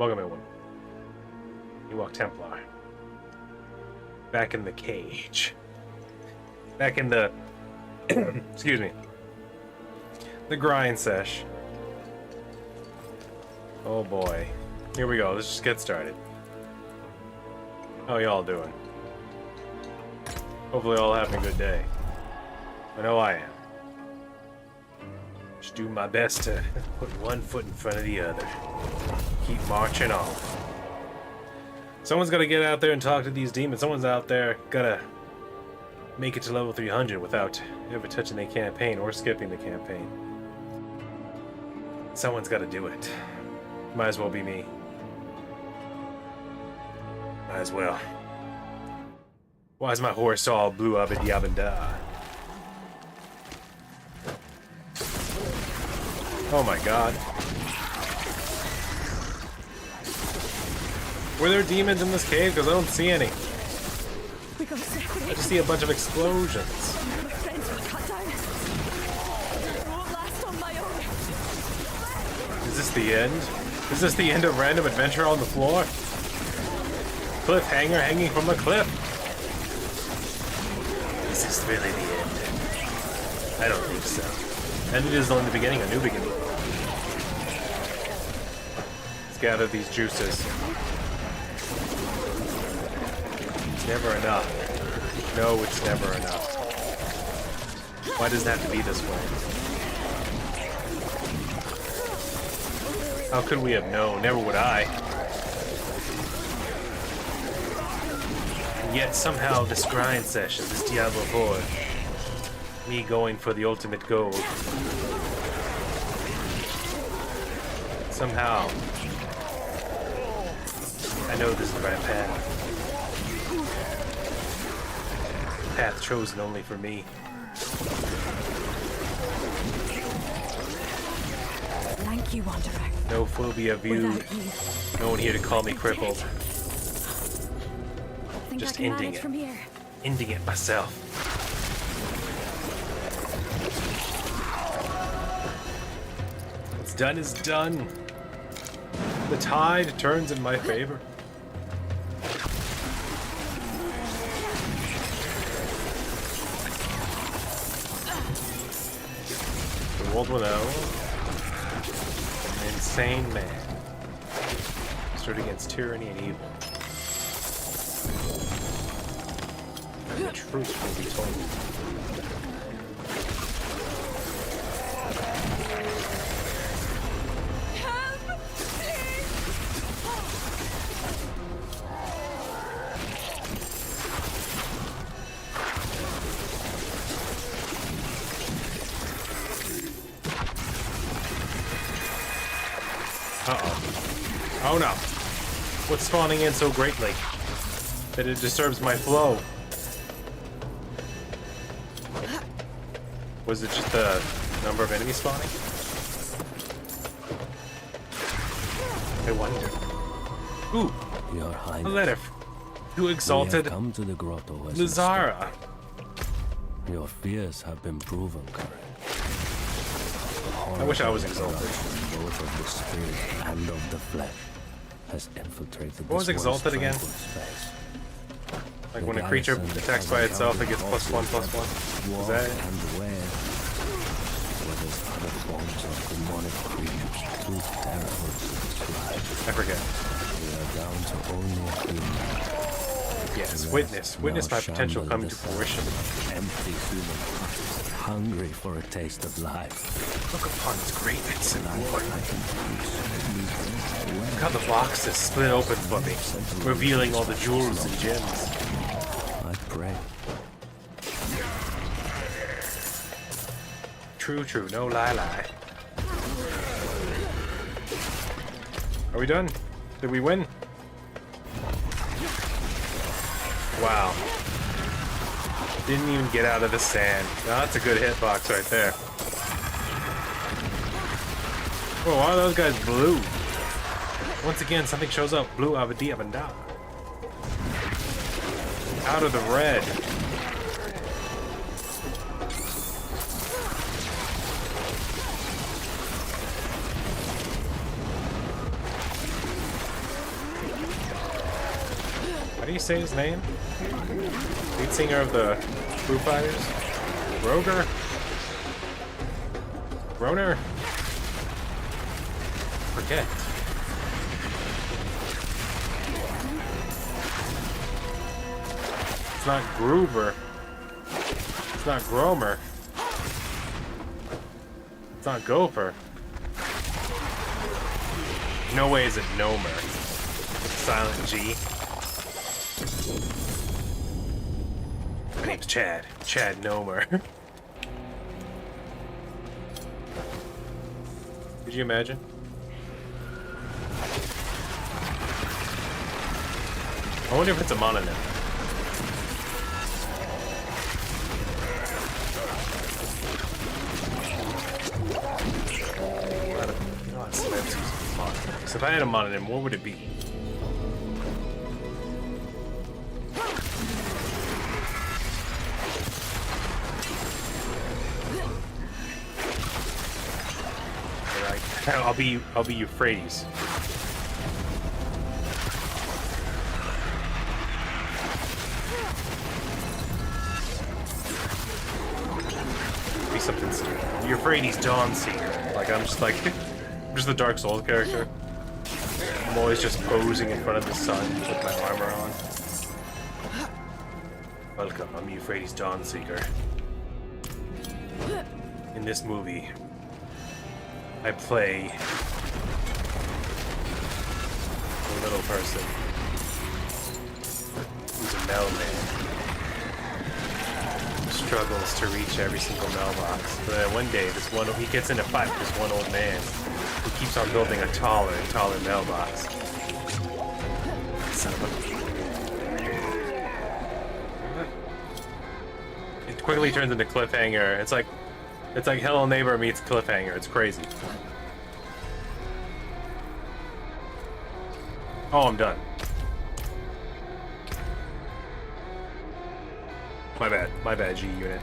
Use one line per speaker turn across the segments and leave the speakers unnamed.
Welcome everyone. Ewok Templar. Back in the cage. Back in the excuse me. The grind sesh. Oh boy. Here we go. Let's just get started. How y'all doing? Hopefully all having a good day. I know I am. Just do my best to put one foot in front of the other. Keep marching on. Someone's got to get out there and talk to these demons. Someone's out there gotta make it to level 300 without ever touching the campaign or skipping the campaign. Someone's got to do it. Might as well be me. Might as well. Why is my horse all blue up and yabanda? Oh my god. Were there demons in this cave? Because I don't see any. I just see a bunch of explosions. Is this the end? Is this the end of Random Adventure on the floor? Cliffhanger hanging from a cliff. Is this really the end? I don't think so. And it is only the beginning, a new beginning. Let's gather these juices. It's never enough. No, it's never enough. Why does it have to be this way? How could we have known? Never would I. And yet somehow this grind session, this Diablo 4, me going for the ultimate goal, somehow I know this is the right path. Path chosen only for me.
Thank you, Wanderer.
No phobia viewed. No one here to call me crippled. Just ending it.
From here.
Ending it myself. What's done is done. The tide turns in my favor. The world will know. An insane man stood against tyranny and evil. And the truth will be told. Oh no. What's spawning in so greatly that it disturbs my flow? Was it just the number of enemies spawning? I wonder. Ooh,
Your
a
Highness,
letter to exalted
come to the grotto as
Lazara.
instructed. Your fears have been proven correct.
I wish I was exalted.
Both of the spirit and of the flesh has infiltrated.
What was
this once
exalted again?
tranquil space.
Like when a creature attacks by itself, it gets +1/+1. Is that it?
And where there's other forms of demonic creatures too terrible to describe.
I forget.
We are down to only a few.
Yes, witness. Witness my potential coming to fruition.
Empty human hearts, hungry for a taste of life.
Look upon its greatness and glory.
I can
Look how the box is split open for me, revealing all the jewels and gems.
I pray.
True, true. No lie, lie. Are we done? Did we win? Wow. Didn't even get out of the sand. Now that's a good hitbox right there. Whoa, why are those guys blue? Once again, something shows up. Blue Avadi Avanda. Out of the red. do you say his name? Lead singer of the Foo Fighters? Roger? Roner? Forget. It's not Groover. It's not Gromer. It's not Gopher. No way is it Nomer. It's a silent G. My name's Chad. Chad Nomer. Could you imagine? I wonder if it's a mononym. So if I had a mononym, what would it be? Alright, I'll be Euphrates. Be something stupid. Euphrates Dawnseeker. Like I'm just the Dark Souls character. I'm always just posing in front of the sun with my armor on. Welcome, I'm Euphrates Dawnseeker. In this movie, I play a little person who's a mailman. Struggles to reach every single mailbox. But then one day, he gets in a fight with this one old man who keeps on building a taller and taller mailbox. Son of a... It quickly turns into cliffhanger. It's like Hello Neighbor meets cliffhanger. It's crazy. Oh, I'm done. My bad, G unit.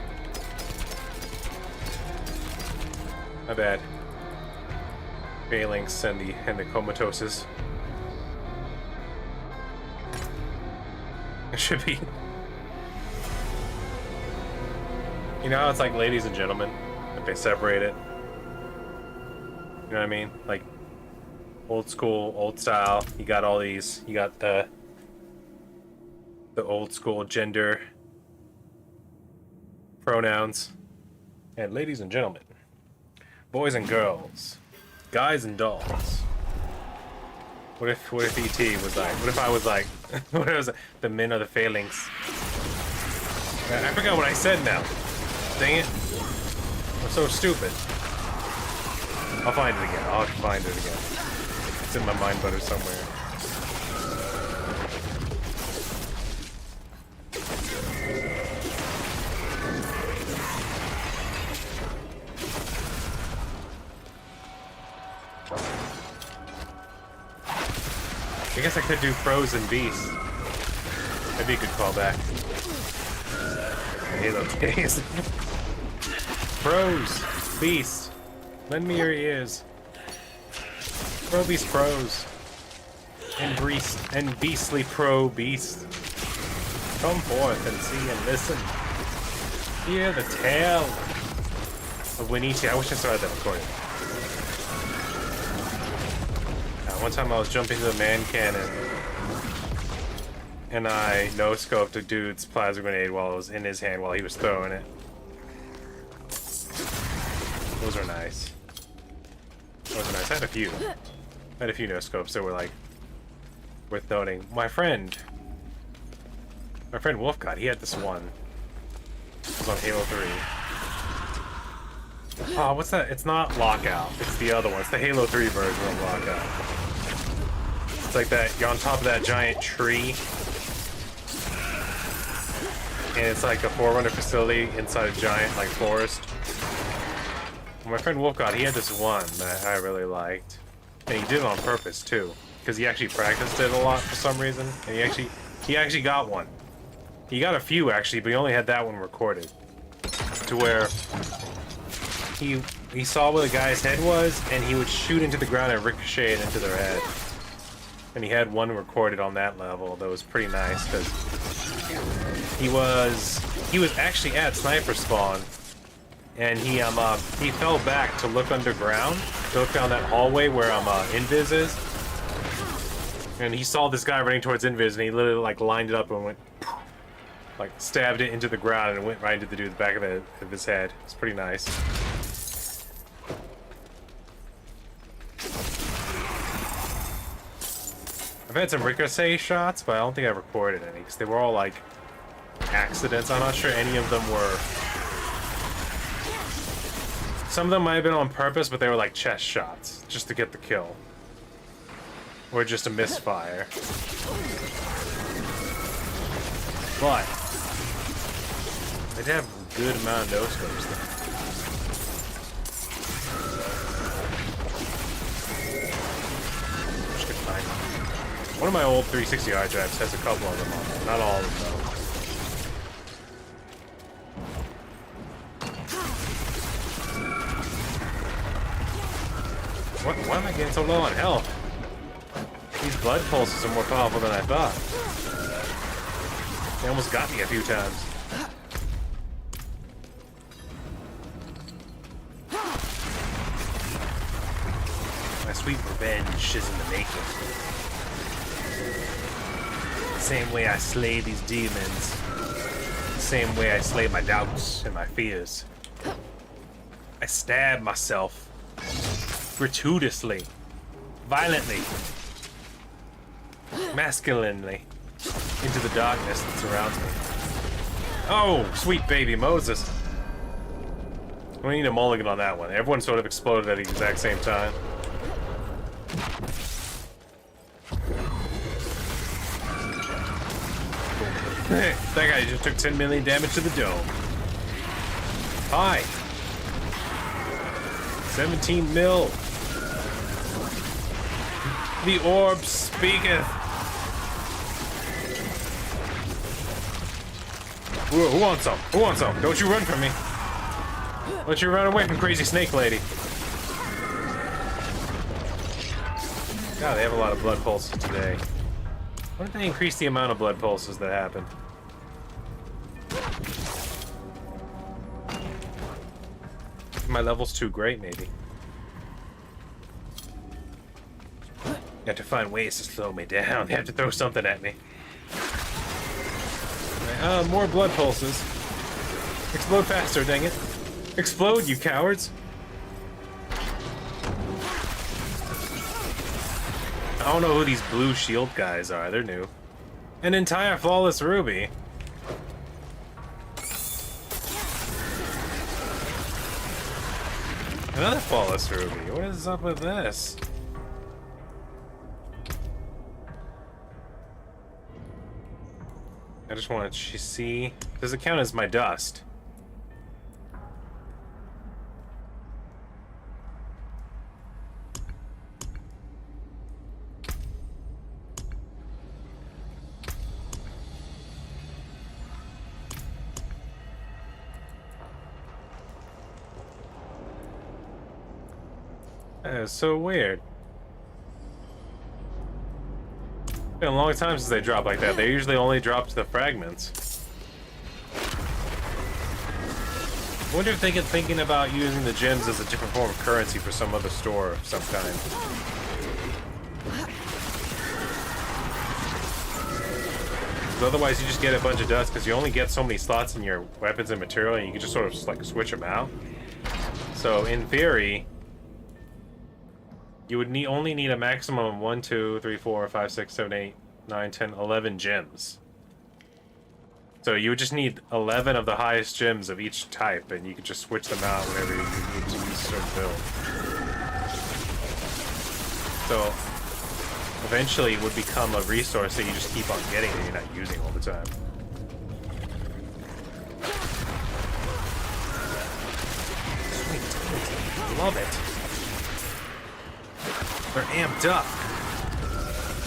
My bad. Phalanx and the comatoses. It should be. You know how it's like ladies and gentlemen? Like they separate it. You know what I mean? Like old school, old style. You got all these. You got the old school gender pronouns. And ladies and gentlemen, boys and girls, guys and dolls. What if E.T. was like, what if I was like, what if it was the men are the phalanx? I forgot what I said now. Dang it. I'm so stupid. I'll find it again. I'll find it again. It's in my mind butter somewhere. I guess I could do Frozen Beast. That'd be a good callback. Halo days. Pros, Beast, lend me your ears. Pro Beast Pros. And Beastly Pro Beast. Come forth and see and listen. Hear the tale of Winichi. I wish I still had that recorded. One time I was jumping to the man cannon and I no-scoped a dude's plasma grenade while it was in his hand while he was throwing it. Those are nice. Those are nice. I had a few. I had a few no-scopes that were like worth noting. My friend Wolfgod, he had this one. It was on Halo 3. Oh, what's that? It's not Lockout. It's the other one. It's the Halo 3 version of Lockout. It's like that, you're on top of that giant tree. And it's like a Forerunner facility inside a giant, like, forest. My friend Wolfgod, he had this one that I really liked. And he did it on purpose, too. Because he actually practiced it a lot for some reason. And he actually got one. He got a few, actually, but he only had that one recorded. To where he saw where the guy's head was, and he would shoot into the ground and ricochet it into their head. And he had one recorded on that level that was pretty nice because he was actually at sniper spawn, and he fell back to look underground, to look down that hallway where Invis is, and he saw this guy running towards Invis, and he literally like lined it up and went, like stabbed it into the ground and went right into the dude's back of his head. It's pretty nice. I've had some ricochet shots, but I don't think I recorded any, because they were all, like, accidents. I'm not sure any of them were... Some of them might have been on purpose, but they were, like, chest shots, just to get the kill. Or just a misfire. But... I did have a good amount of no-scopes, though. One of my old 360 hard drives has a couple of them on it. Not all of them, though. Why am I getting so low on health? These blood pulses are more powerful than I thought. They almost got me a few times. My sweet revenge is in the making. Same way I slay these demons, same way I slay my doubts and my fears. I stab myself gratuitously, violently, masculinely into the darkness that surrounds me. Oh, sweet baby Moses. We need a mulligan on that one. Everyone sort of exploded at the exact same time. That guy just took 10 million damage to the dome. Hi. 17 mil. The orb speaketh. Who wants some? Who wants some? Don't you run from me. Don't you run away from Crazy Snake Lady. God, they have a lot of blood pulses today. Why did they increase the amount of blood pulses that happen? My level's too great, maybe. Got to find ways to slow me down. They have to throw something at me. More blood pulses. Explode faster, dang it. Explode, you cowards! I don't know who these blue shield guys are. They're new. An entire flawless ruby. Another flawless ruby. What is up with this? I just want to see. Does it count as my dust? That is so weird. It's been a long time since they drop like that. They usually only drop to the fragments. I wonder if they get thinking about using the gems as a different form of currency for some other store of some kind. Because otherwise you just get a bunch of dust because you only get so many slots in your weapons and material and you can just sort of like switch them out. So in theory, you would only need a maximum of 1, 2, 3, 4, 5, 6, 7, 8, 9, 10, 11 gems. So you would just need 11 of the highest gems of each type, and you could just switch them out whenever you need to use a certain build. So eventually it would become a resource that you just keep on getting and you're not using all the time. Sweet. Love it. They're amped up.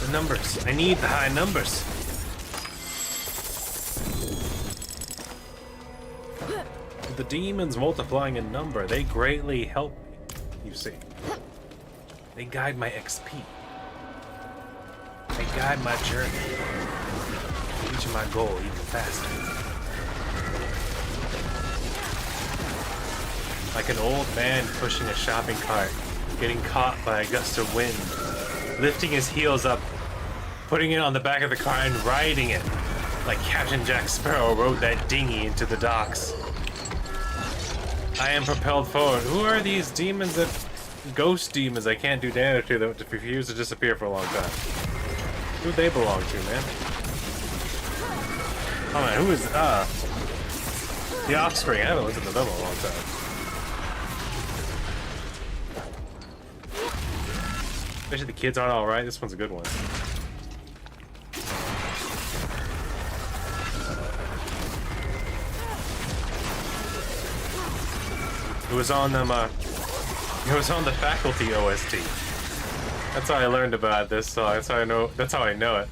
The numbers. I need the high numbers. The demons multiplying in number, they greatly help me, you see. They guide my XP. guide my journey, reaching my goal even faster. Like an old man pushing a shopping cart, getting caught by a gust of wind, lifting his heels up, putting it on the back of the car and riding it, like Captain Jack Sparrow rode that dinghy into the docks. I am propelled forward. Who are these demons that... Ghost demons I can't do damage to that refuse to disappear for a long time? Who they belong to, man? Oh man, who is... The Offspring. I haven't listened to them in a long time. Especially the kids aren't alright. This one's a good one. It was on them, it was on the Faculty OST. That's how I learned about this song. That's how I know it.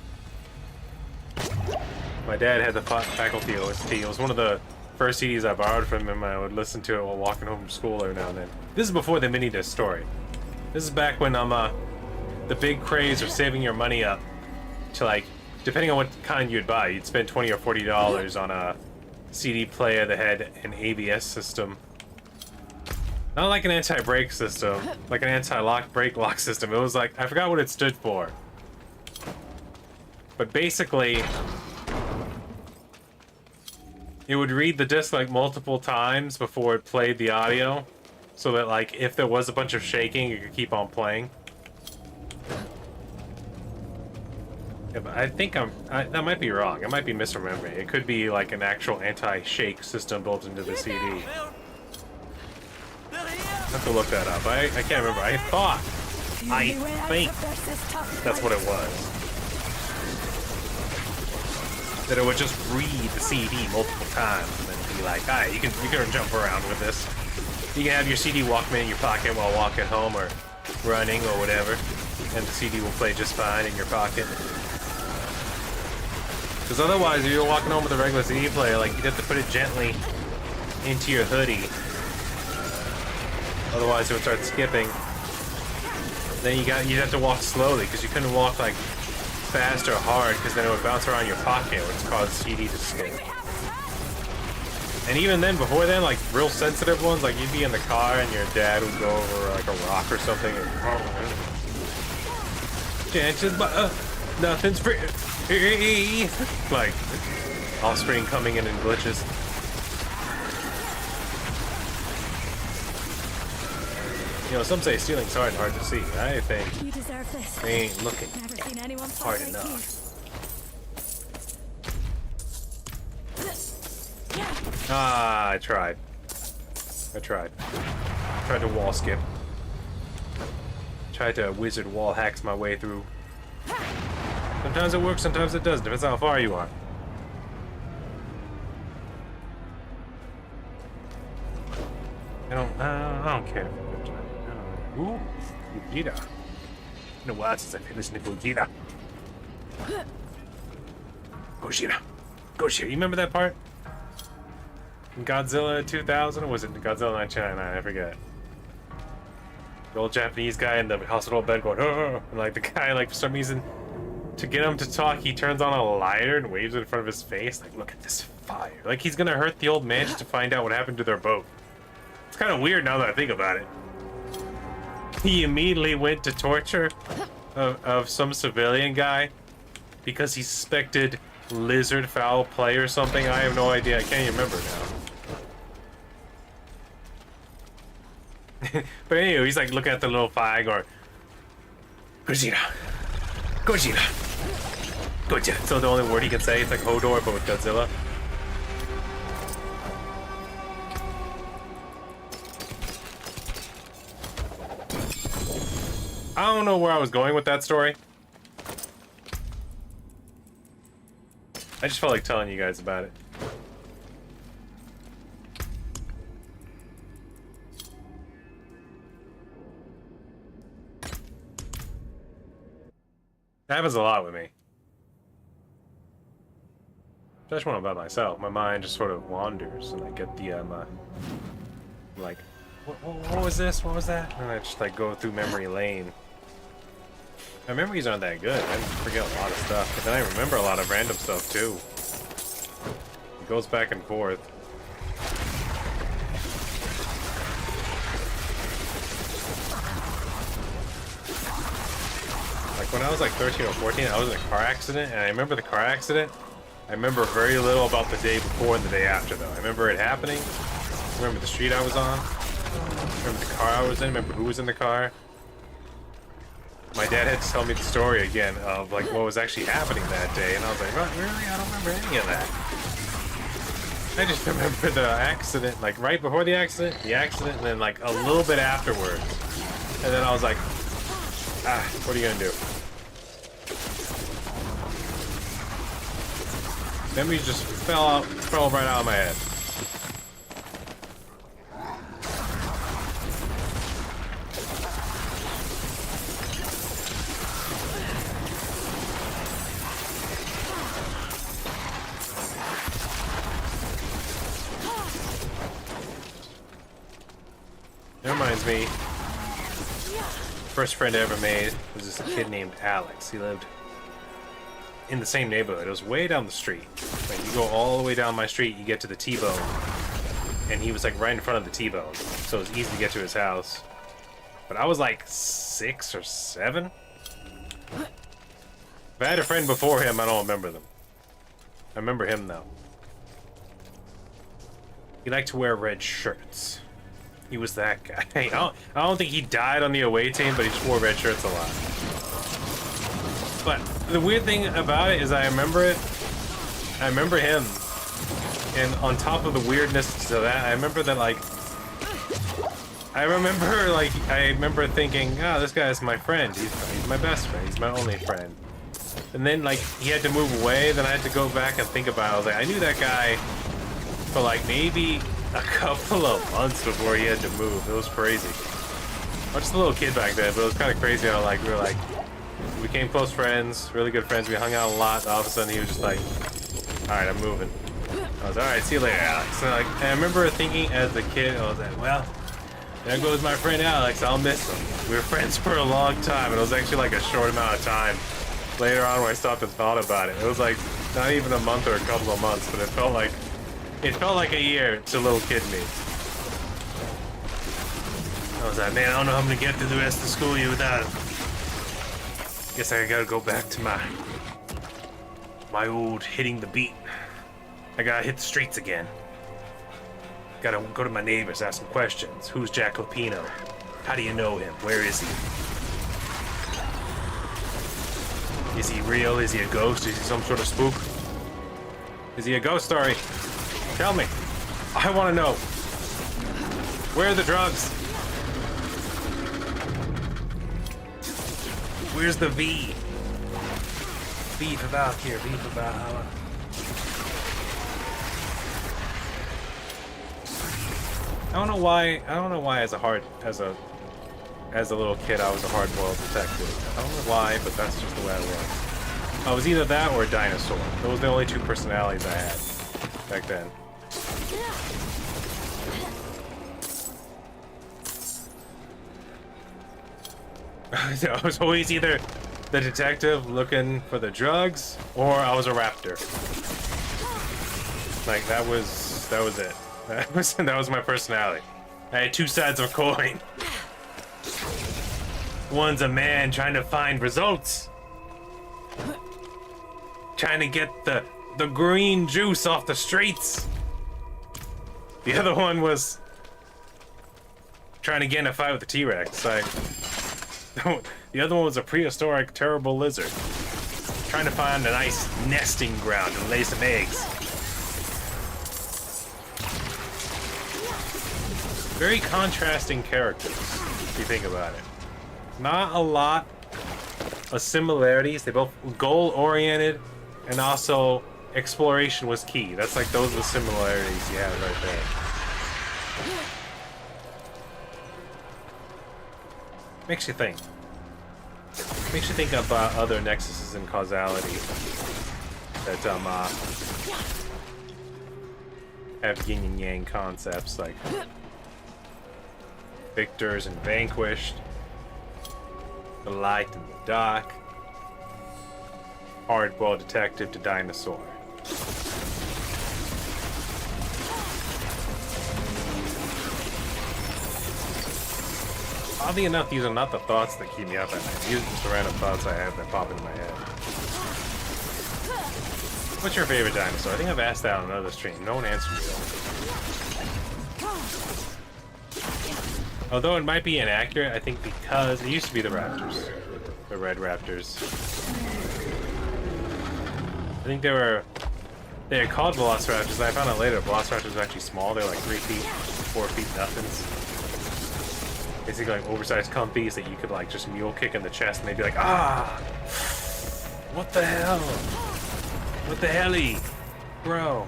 My dad had the Faculty OST. It was one of the first CDs I borrowed from him. I would listen to it while walking home from school every now and then. This is before the mini disc story. This is back when the big craze of saving your money up to, like, depending on what kind you'd buy, you'd spend $20 or $40 on a CD player that had an ABS system. Not like an anti-brake system, like an anti-lock brake lock system. It was like, I forgot what it stood for. But basically, it would read the disc like multiple times before it played the audio, so that like if there was a bunch of shaking, it could keep on playing. Yeah, but I think that might be wrong. I might be misremembering. It could be like an actual anti-shake system built into the CD. I have to look that up. I can't remember. I think that's what it was. That it would just read the CD multiple times and then be like, alright, you can jump around with this. You can have your CD Walkman in your pocket while walking home or running or whatever, and the CD will play just fine in your pocket. Because otherwise, if you're walking home with a regular CD player, like, you'd have to put it gently into your hoodie. Otherwise, it would start skipping. Then you'd have to walk slowly because you couldn't walk like fast or hard because then it would bounce around your pocket, which caused the CD to skip. And even then, before then, like real sensitive ones, like you'd be in the car and your dad would go over like a rock or something. And, chances, but nothing's free. Like Offspring coming in glitches. You know, some say stealing's hard to see. I think
You deserve this.
they ain't looking
Never seen anyone
hard
fight like
enough.
Ah, I tried. Tried to wall skip. Tried to wizard wall hacks my way through. Sometimes it works, sometimes it doesn't. Depends how far you are. I don't care. Ooh, Gogeta. It's been a while since I've listened to Gogeta. Gogeta. You remember that part? In Godzilla 2000, or was it Godzilla 1999? I forget. The old Japanese guy in the hospital bed going, oh, and like the guy, like for some reason, to get him to talk, he turns on a lighter and waves it in front of his face. Like, look at this fire. Like he's gonna hurt the old man just to find out what happened to their boat. It's kind of weird now that I think about it. He immediately went to torture of some civilian guy because he suspected lizard foul play or something. I have no idea. I can't even remember now. But anyway, he's like looking at the little fire going, Gogeta. So the only word he can say, it's like Hodor, but with Godzilla. I don't know where I was going with that story. I just felt like telling you guys about it. That happens a lot with me. Especially when I'm by myself. My mind just sort of wanders and I get the, like, what was this? What was that? And I just like go through memory lane. My memories aren't that good. I forget a lot of stuff, but then I remember a lot of random stuff too. It goes back and forth. Like when I was like 13 or 14, I was in a car accident, and I remember the car accident. I remember very little about the day before and the day after, though. I remember it happening. I remember the street I was on. I remember the car I was in. I remember who was in the car. My dad had to tell me the story again of like what was actually happening that day, and I was like, really? I don't remember any of that. I just remember the accident, like right before the accident, and then like a little bit afterwards. And then I was like, what are you gonna do? Memories just fell right out of my head. It reminds me, first friend I ever made was just a kid named Alex. He lived in the same neighborhood. It was way down the street. Like you go all the way down my street, you get to the T-Bone, and he was like right in front of the T-Bone, so it was easy to get to his house. But I was like 6 or 7. If I had a friend before him, I don't remember them. I remember him though. He liked to wear red shirts. He was that guy. I don't think he died on the away team, but he just wore red shirts a lot. But the weird thing about it is I remember it. I remember him. And on top of the weirdness to that, I remember that like... I remember thinking, this guy is my friend. He's my best friend. He's my only friend. And then like he had to move away, then I had to go back and think about it. I was like, I knew that guy for like maybe a couple of months before he had to move. It was crazy. I was just a little kid back then, but it was kind of crazy how like we became close friends, really good friends. We hung out a lot. All of a sudden, he was just like, "All right, I'm moving." I was, "All right, see you later, Alex." And I remember thinking as a kid, I was like, "Well, there goes my friend Alex. I'll miss him." We were friends for a long time, and it was actually like a short amount of time. Later on, when I stopped and thought about it, it was like not even a month or a couple of months, but it felt like a year to little kid me. I was like, man, I don't know how I'm gonna get through the rest of the school year without him. Guess I gotta go back to my old hitting the beat. I gotta hit the streets again. Gotta go to my neighbors, ask some questions. Who's Jack Lupino? How do you know him? Where is he? Is he real? Is he a ghost? Is he some sort of spook? Is he a ghost story? Tell me. I want to know. Where are the drugs? Where's the V? V for Valkyrie, V for Valhalla. I don't know why as a little kid I was a hard-boiled detective. I don't know why, but that's just the way I was. I was either that or a dinosaur. Those were the only two personalities I had back then. I was always either the detective looking for the drugs, or I was a raptor. Like that was it. That was my personality. I had two sides of a coin. One's a man trying to find results, trying to get the green juice off the streets. The other one was trying to get in a fight with the T-Rex. The other one was a prehistoric terrible lizard trying to find a nice nesting ground and lay some eggs. Very contrasting characters, if you think about it. Not a lot of similarities. They both goal-oriented, and also exploration was key. That's like those are the similarities you have right there. Makes you think. Makes you think about other nexuses and causality that have yin and yang concepts like victors and vanquished. The light and the dark. Hardball detective to dinosaur. Oddly enough, these are not the thoughts that keep me up at night. These are just the random thoughts I have that pop into my head. What's your favorite dinosaur? I think I've asked that on another stream. No one answered me though. Although it might be inaccurate, I think because it used to be the raptors. The red raptors. I think they're called velociraptors. I found out later velociraptors are actually small. They're like 3 feet, 4 feet nothings. Basically like oversized comfies that you could like just mule kick in the chest and they'd be like, ah! What the hell? What the helly? Bro.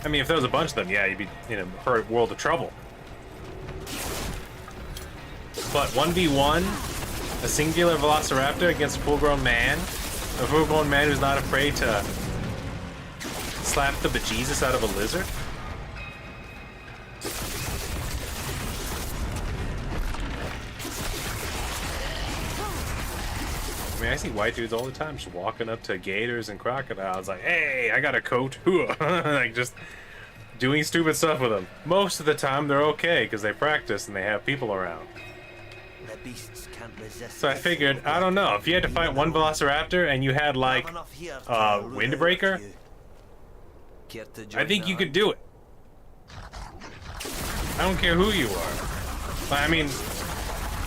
I mean, if there was a bunch of them, yeah, you'd be in a world of trouble. But 1v1, a singular velociraptor against a full-grown man, a full-grown man who's not afraid to slap the bejesus out of a lizard? I mean, I see white dudes all the time just walking up to gators and crocodiles like, hey, I got a coat. Like, just doing stupid stuff with them. Most of the time, they're okay because they practice and they have people around.
The beasts can't resist.
So I figured, I don't know, if you had to fight one velociraptor and you had, like, Windbreaker, I think you could do it. I don't care who you are. But, I mean,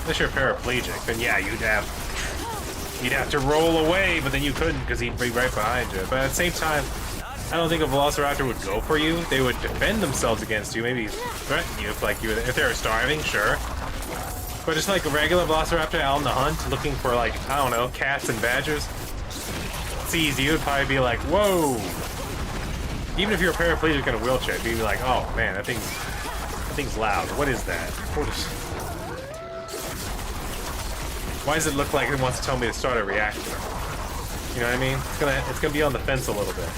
unless you're paraplegic, then yeah, you'd have to roll away, but then you couldn't because he'd be right behind you. But at the same time, I don't think a velociraptor would go for you. They would defend themselves against you, maybe threaten you if they were starving, sure. But just like a regular velociraptor out on the hunt, looking for like, I don't know, cats and badgers, sees you, would probably be like, whoa. Even if you're a paraplegic in a wheelchair, you'd be like, oh man, that thing's loud. What is that? Why does it look like it wants to tell me to start a reactor? You know what I mean? It's gonna be on the fence a little bit.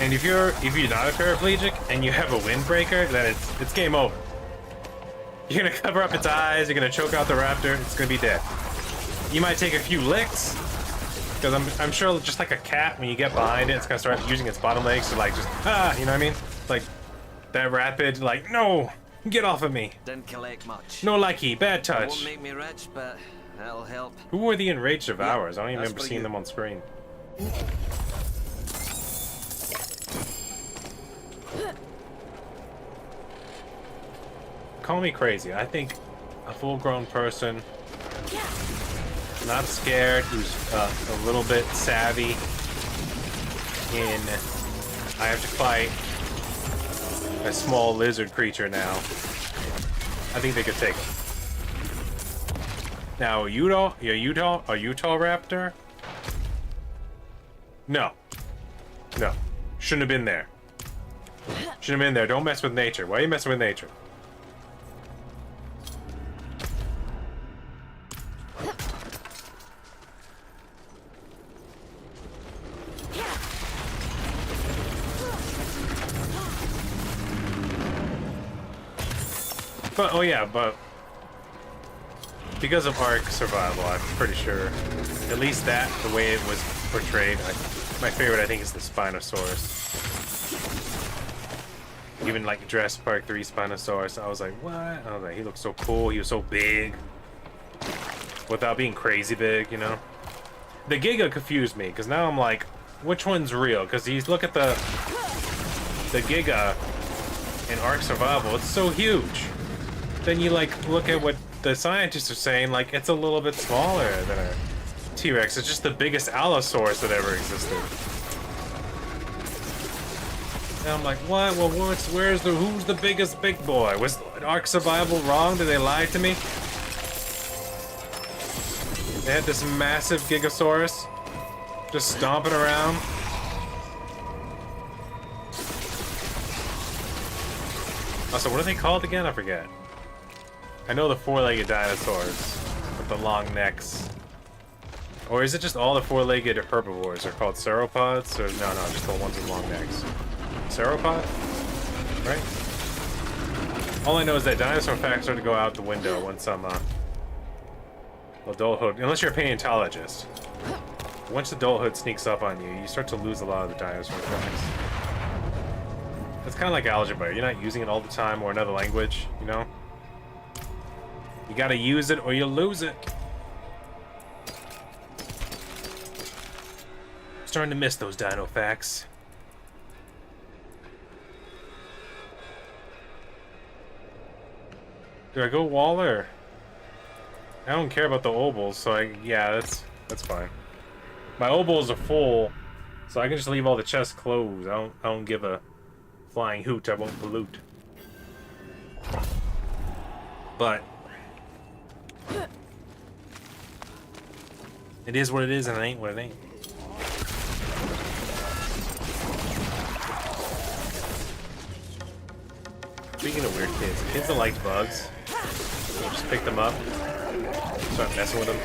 And if you're not a paraplegic and you have a windbreaker, then it's game over. You're gonna cover up its eyes, you're gonna choke out the raptor, it's gonna be dead. You might take a few licks, because I'm sure just like a cat, when you get behind it, it's gonna start using its bottom legs to like just, you know what I mean? Like, that rapid, like, no, get off of me.
Didn't collect much.
No likey, bad
Won't
touch.
make me rich, but that'll help.
Who were the enraged devourers? I don't even
that's
remember
for
seeing
you.
them on screen. Call me crazy. I think a full-grown person, not scared, who's a little bit savvy in, I have to fight a small lizard creature now. I think they could take it. Now, a Utah raptor? No. No. Shouldn't have been there. Shouldn't have been there. Don't mess with nature. Why are you messing with nature? But, oh yeah, but because of Ark Survival, I'm pretty sure, at least that, the way it was portrayed, my favorite, I think, is the Spinosaurus. Even like Jurassic Park 3 Spinosaurus, I was like, what? I was like, he looked so cool, he was so big, without being crazy big, you know? The Giga confused me, because now I'm like, which one's real? Because you look at the Giga in Ark Survival, it's so huge. Then you like look at what the scientists are saying, like it's a little bit smaller than a T-Rex. It's just the biggest Allosaurus that ever existed. And I'm like, what? Well, who's the biggest big boy? Was Ark Survival wrong? Did they lie to me? They had this massive Gigasaurus just stomping around. Also, what are they called again? I forget. I know the four-legged dinosaurs with the long necks. Or is it just all the four-legged herbivores are called sauropods? Or no, just the ones with long necks. Sauropod? Right? All I know is that dinosaur facts start to go out the window once I'm adulthood, unless you're a paleontologist. Once adulthood sneaks up on you, you start to lose a lot of the dinosaur facts. It's kind of like algebra. You're not using it all the time, or another language, you know? You gotta use it or you lose it. Starting to miss those dino facts. Do I go Waller? I don't care about the obols, so yeah, that's fine. My obols are full, so I can just leave all the chests closed. I don't give a flying hoot. I won't pollute. But it is what it is, and it ain't what it ain't. Speaking of weird kids that liked bugs, just pick them up, start messing with them.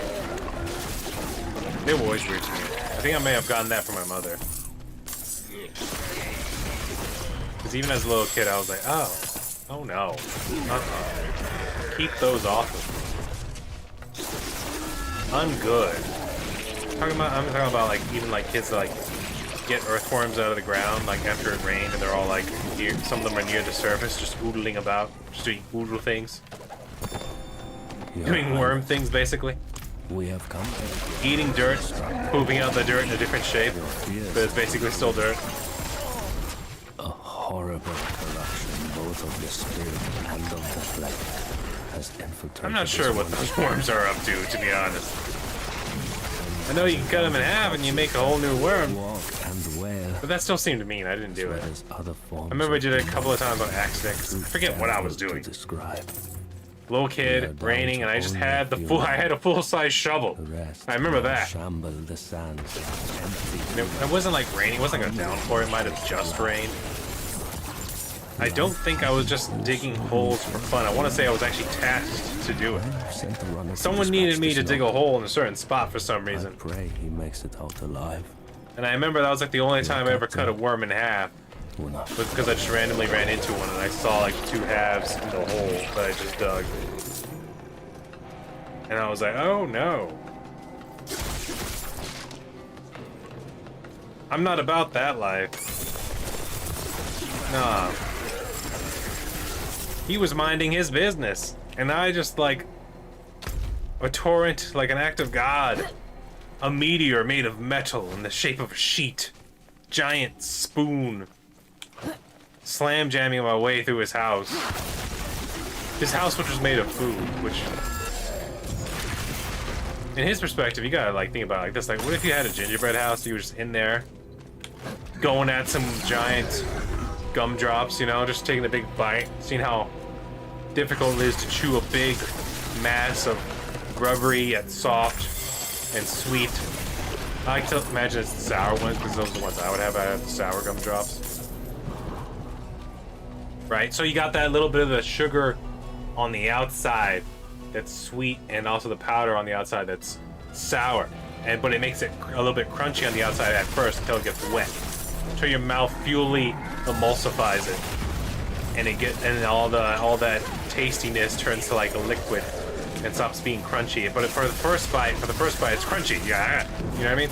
They were always weird to me. I think I may have gotten that from my mother. Because even as a little kid, I was like, oh no, keep those off of me. I'm good. I'm talking about like even like kids that like get earthworms out of the ground like after it rained, and they're all like some of them are near the surface, just oodling about, just doing oodle things, doing worm things basically.
We have come.
Eating dirt, pooping out the dirt in a different shape, but it's basically still dirt.
A horrible corruption, both of the spirit and of the flesh, has infiltrated.
I'm not sure what those worms are up to be honest. I know you can cut them in half and you make a whole new worm, but that still seemed mean. I didn't do it. I remember I did it a couple of times on accident. I forget what I was doing. Little kid, raining, and I just had I had a full-size shovel. I remember that. And it wasn't like raining. It wasn't like a downpour. It might have just rained. I don't think I was just digging holes for fun. I want to say I was actually tasked to do it. Someone needed me to dig a hole in a certain spot for some reason.
I pray he makes it out alive.
And I remember that was like the only time I ever cut a worm in half. Was because I just randomly ran into one and I saw like two halves in the hole that I just dug. And I was like, oh no. I'm not about that life. Nah. He was minding his business. And I just like a torrent, like an act of God. A meteor made of metal in the shape of a sheet. Giant spoon. Slam jamming my way through his house. His house, which was made of food, which, in his perspective, you gotta like think about it like this. Like, what if you had a gingerbread house? You were just in there, going at some giant gumdrops, you know, just taking a big bite, seeing how difficult it is to chew a big mass of rubbery yet soft and sweet. I like to imagine it's the sour ones because those are the ones I would have. I have the sour gumdrops. Right, so you got that little bit of the sugar on the outside that's sweet, and also the powder on the outside that's sour. But it makes it a little bit crunchy on the outside at first until it gets wet. Until your mouth fully emulsifies it, and all that tastiness turns to like a liquid and stops being crunchy. But for the first bite, it's crunchy. Yeah, you know what I mean?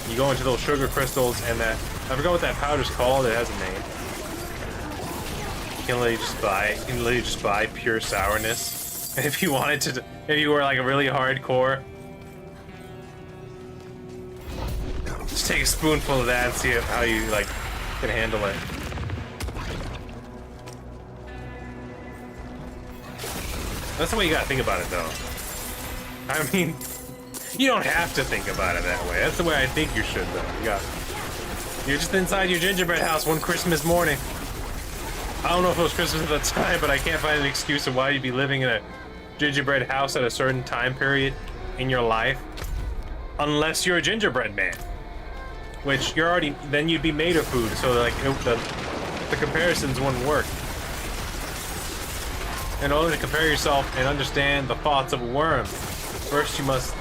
You go into those sugar crystals, and I forgot what that powder's called. It has a name. You can literally just buy pure sourness. And if you wanted to, if you were like a really hardcore, just take a spoonful of that and see how you like can handle it. That's the way you gotta think about it, though. I mean, you don't have to think about it that way. That's the way I think you should, though. You're just inside your gingerbread house one Christmas morning. I don't know if it was Christmas at the time, but I can't find an excuse of why you'd be living in a gingerbread house at a certain time period in your life, unless you're a gingerbread man, which then you'd be made of food. So like the comparisons wouldn't work. In order to compare yourself and understand the thoughts of a worm, first you must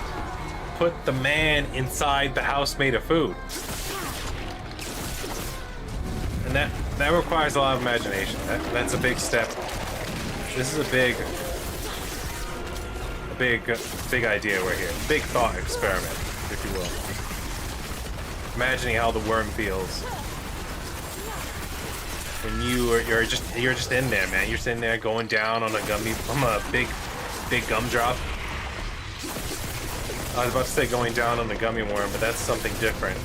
put the man inside the house made of food. And that requires a lot of imagination. That's a big step. This is a big idea we're here. Big thought experiment, if you will. Imagining how the worm feels when you're just in there, man. You're sitting there going down on a big gumdrop. I was about to say going down on the gummy worm, but that's something different.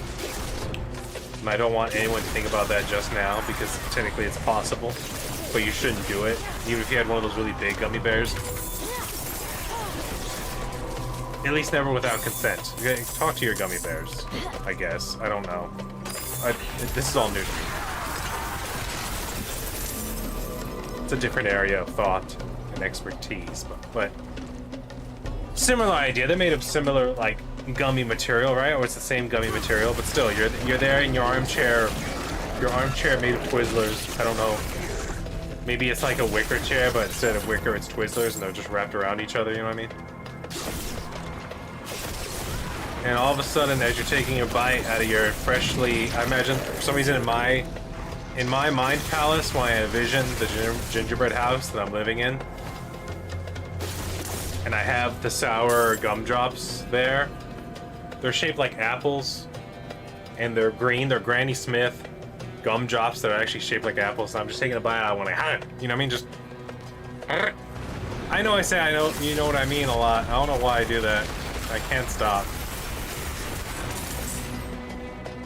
And I don't want anyone to think about that just now, because technically it's possible, but you shouldn't do it, even if you had one of those really big gummy bears. At least never without consent. Talk to your gummy bears, I guess. I don't know. This is all new to me. It's a different area of thought and expertise, but similar idea. They're made of similar, like, gummy material, right? Or it's the same gummy material, but still, you're there in your armchair made of Twizzlers. I don't know. Maybe it's like a wicker chair, but instead of wicker, it's Twizzlers, and they're just wrapped around each other. You know what I mean? And all of a sudden, as you're taking a bite out of your freshly, I imagine, for some reason in my mind palace, when I envision the gingerbread house that I'm living in, and I have the sour gumdrops there, they're shaped like apples, and they're green. They're Granny Smith gumdrops that are actually shaped like apples. And I'm just taking a bite out of one, like, you know what I mean? Just, I know I say I know, you know what I mean a lot. I don't know why I do that. I can't stop.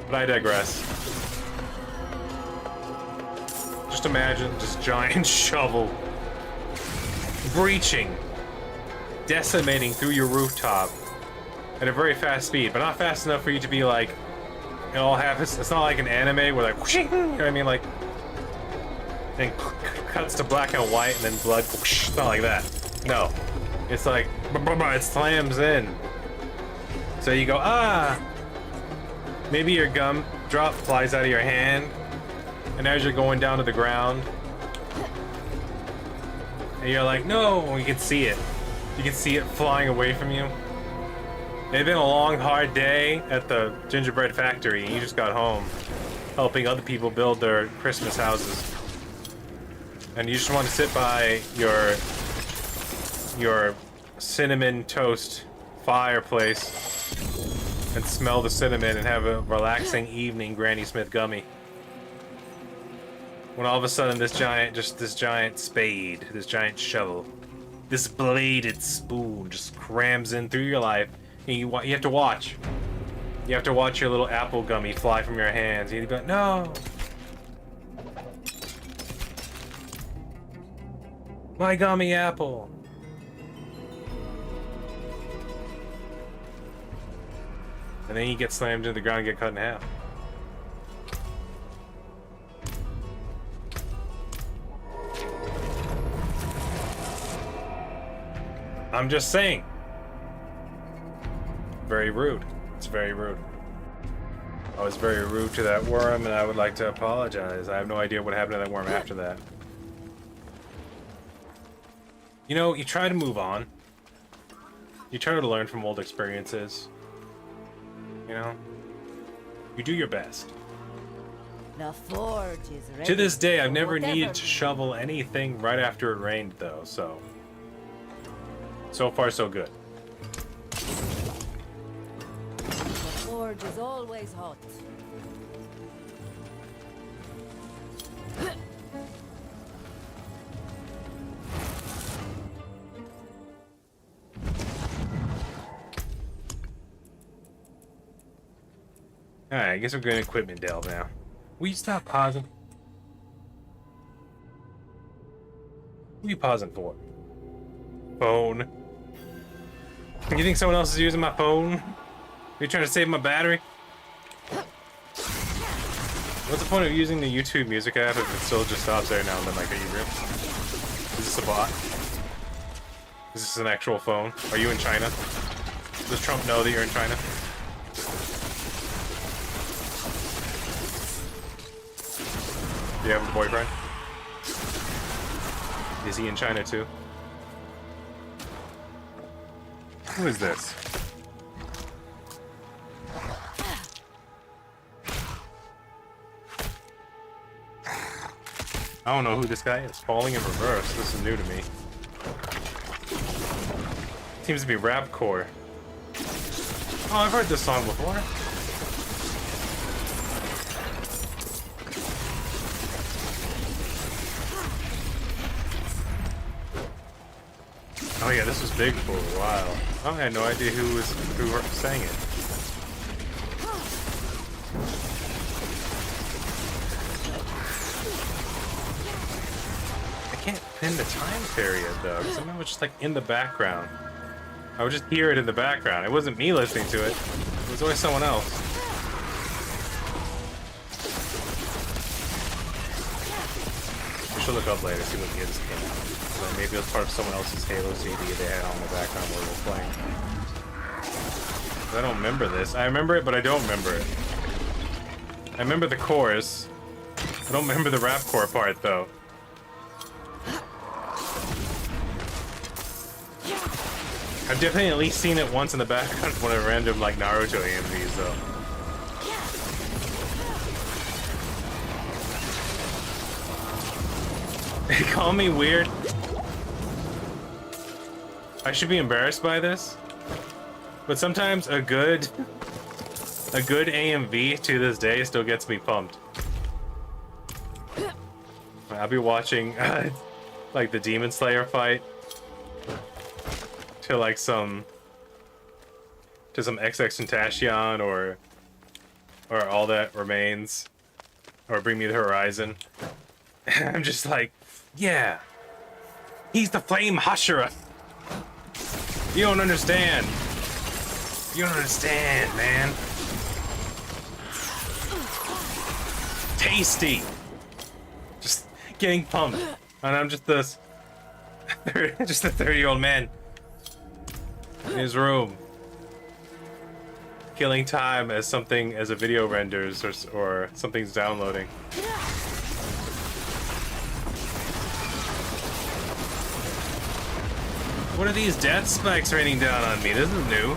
But I digress. Just imagine this giant shovel breaching, decimating through your rooftop at a very fast speed, but not fast enough for you to be like, it all happens. It's not like an anime where like, whooshing, you know what I mean? Like, then cuts to black and white and then blood. Whoosh, it's not like that. No. It's like, it slams in. So you go, ah! Maybe your gum drop flies out of your hand, and as you're going down to the ground, and you're like, no, you can see it. You can see it flying away from you. It's been a long, hard day at the gingerbread factory, and you just got home helping other people build their Christmas houses. And you just want to sit by your cinnamon toast fireplace and smell the cinnamon and have a relaxing evening Granny Smith gummy. When all of a sudden this giant spade, this giant shovel, this bladed spoon just crams in through your life, and you have to watch. You have to watch your little apple gummy fly from your hands. You'd be like, no! My gummy apple! And then you get slammed into the ground and get cut in half. I'm just saying. Very rude. It's very rude. I was very rude to that worm, and I would like to apologize. I have no idea what happened to that worm after that. You know, you try to move on. You try to learn from old experiences. You know? You do your best.
The forge is ready.
To this day, I've never
Whatever.
needed to shovel anything right after it rained, though, so... So far, so good.
The forge is always hot.
Alright, I guess we're going to equipment delve now. Will you stop pausing? What are you pausing for? Phone. You think someone else is using my phone? Are you trying to save my battery? What's the point of using the YouTube music app if it still just stops there now and then? Like, are you real? Is this a bot? Is this an actual phone? Are you in China? Does Trump know that you're in China? Do you have a boyfriend? Is he in China too? Who is this? I don't know who this guy is. Falling in reverse. This is new to me. Seems to be rapcore. Oh, I've heard this song before. Oh yeah, this was big for a while. I had no idea who sang it. I can't pin the time period though, because I remember just like in the background. I would just hear it in the background. It wasn't me listening to it. It was always someone else. We should look up later, see what year this came out. Like maybe it was part of someone else's Halo CD they had on the background where we were playing. I don't remember this. I remember it, but I don't remember it. I remember the chorus. I don't remember the rapcore part, though. I've definitely at least seen it once in the background of one of the random, like, Naruto AMVs, though. They call me weird. I should be embarrassed by this, but sometimes a good AMV to this day still gets me pumped. I'll be watching like the Demon Slayer fight to like some XX-Tentacion or All That Remains or Bring Me the Horizon. I'm just like, yeah, he's the Flame Hashira. You don't understand. You don't understand, man. Tasty. Just getting pumped. And I'm just this just a 30-year-old man in his room. Killing time as a video renders or something's downloading. What are these death spikes raining down on me? This is new.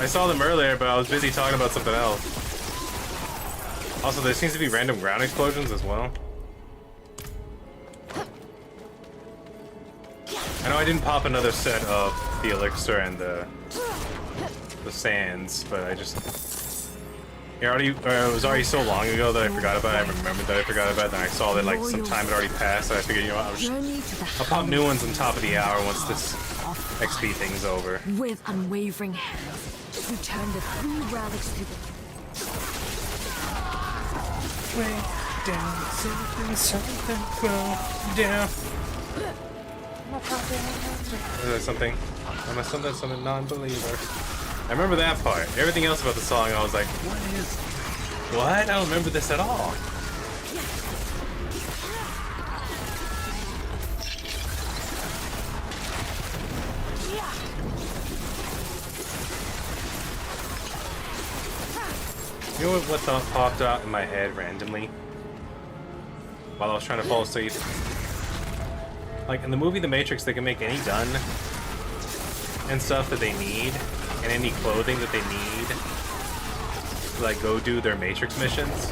I saw them earlier, but I was busy talking about something else. Also, there seems to be random ground explosions as well. I know I didn't pop another set of the elixir and the sands, but I just... It was already so long ago that I forgot about it. I remembered that I forgot about it, and I saw that like some time had already passed, and I figured, you know what, I'll pop new ones on top of the hour once this XP thing's over.
With unwavering hands, you turn the three relics to the...
Way down, something go down. Is that something? I'm a something non-believer. I remember that part. Everything else about the song, I was like, what? I don't remember this at all. You know what thought popped out in my head randomly while I was trying to fall asleep? Like in the movie The Matrix, they can make any gun and stuff that they need, and any clothing that they need to like go do their Matrix missions.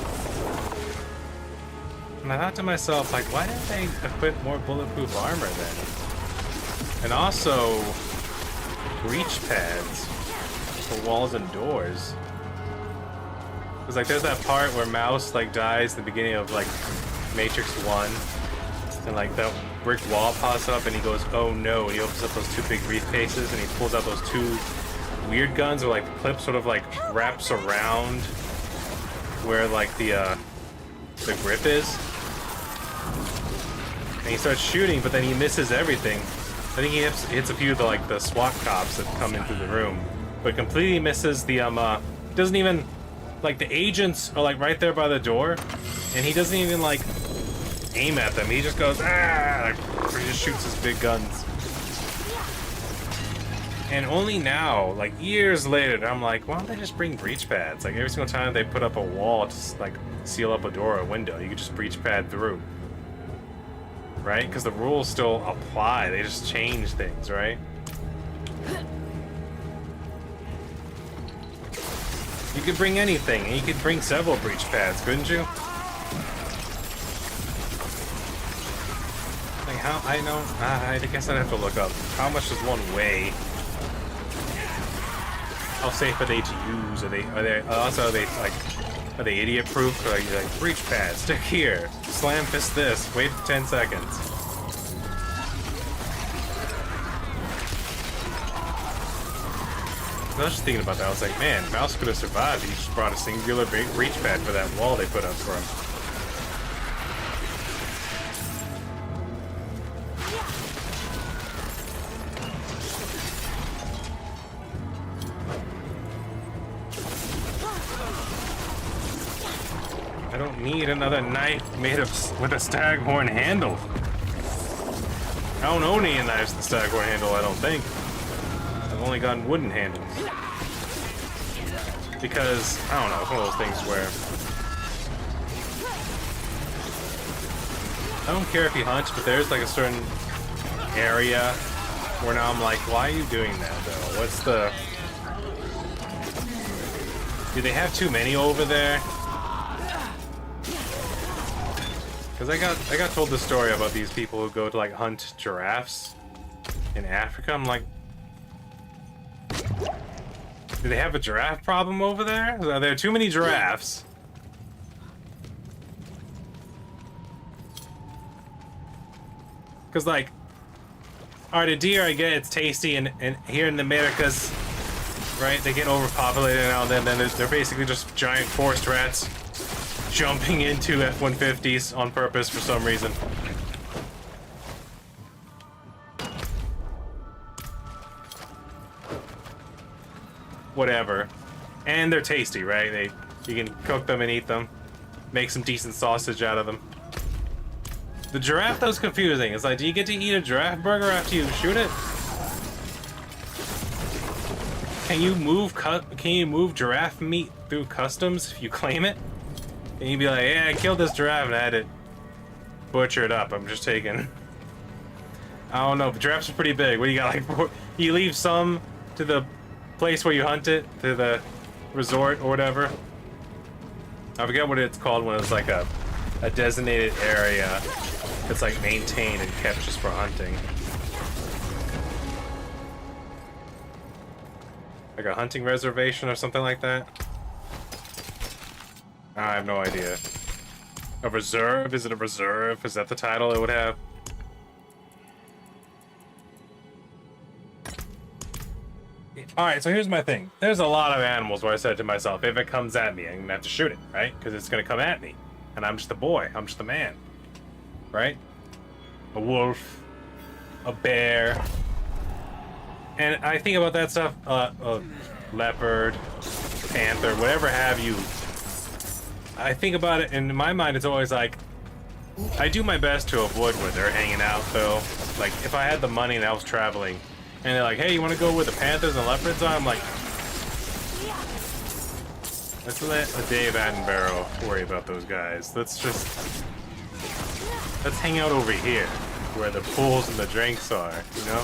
And I thought to myself, like, why didn't they equip more bulletproof armor then? And also breach pads for walls and doors. Cause like there's that part where Mouse like dies at the beginning of like Matrix 1, and like that brick wall pops up and he goes, oh no, and he opens up those two big briefcases and he pulls out those two weird guns where like the clip sort of like wraps around where like the grip is. And he starts shooting, but then he misses everything. I think he hits a few of the SWAT cops that come into the room, but completely misses the doesn't even, like, the agents are like right there by the door, and he doesn't even like aim at them. He just goes, ah, or he just shoots his big guns. And only now, like years later, I'm like, why don't they just bring breach pads? Like every single time they put up a wall to like seal up a door or a window, you could just breach pad through, right? Because the rules still apply. They just change things, right? You could bring anything, and you could bring several breach pads, couldn't you? how I know? I guess I'd have to look up. How much does one weigh? How safe are they to use? Are they idiot proof? Or like breach pad, stick here, slam fist this, wait 10 seconds. I was just thinking about that. I was like, man, Mouse could have survived. He just brought a singular breach pad for that wall they put up for him. I don't need another knife made of with a staghorn handle. I don't own any knives with a staghorn handle, I don't think. I've only gotten wooden handles. Because, I don't know, it's one of those things where I don't care if you hunt, but there's like a certain area where now I'm like, why are you doing that though? What's the... Do they have too many over there? Because I got told the story about these people who go to like hunt giraffes in Africa. I'm like, do they have a giraffe problem over there? Are there too many giraffes? Because like, alright, a deer, I get it's tasty, and here in the Americas, right, they get overpopulated now and then they're basically just giant forest rats jumping into F-150s on purpose for some reason. Whatever. And they're tasty, right? You can cook them and eat them. Make some decent sausage out of them. The giraffe, though, is confusing. It's like, do you get to eat a giraffe burger after you shoot it? Can you move giraffe meat through customs if you claim it? And you'd be like, yeah, I killed this giraffe and I had it butchered up. I'm just taking... I don't know, but giraffes are pretty big. What do you got, like, you leave some to the place where you hunt it, to the resort or whatever? I forget what it's called when it's like a designated area that's like maintained and kept just for hunting. Like a hunting reservation or something like that? I have no idea. A reserve? Is it a reserve? Is that the title it would have? Alright, so here's my thing. There's a lot of animals where I said to myself, if it comes at me, I'm gonna have to shoot it, right? Because it's gonna come at me. And I'm just a boy. I'm just a man. Right? A wolf. A bear. And I think about that stuff, a leopard, panther, whatever have you. I think about it, and in my mind, it's always like, I do my best to avoid where they're hanging out, though. Like, if I had the money and I was traveling, and they're like, hey, you want to go where the panthers and leopards are? I'm like, let's let Dave Attenborough worry about those guys. Let's hang out over here, where the pools and the drinks are, you know?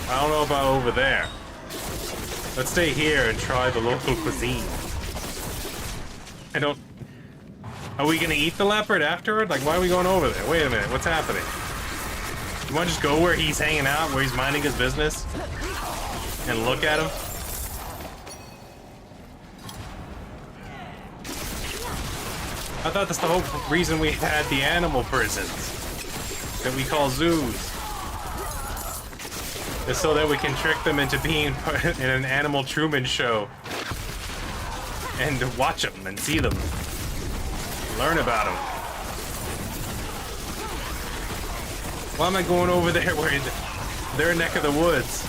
I don't know about over there. Let's stay here and try the local cuisine. Are we gonna eat the leopard afterward? Like, why are we going over there? Wait a minute, what's happening? You wanna just go where he's hanging out, where he's minding his business? And look at him? I thought that's the whole reason we had the animal prisons that we call zoos. Is so that we can trick them into being in an Animal Truman show. And watch them and see them. Learn about them. Why am I going over there where their neck of the woods?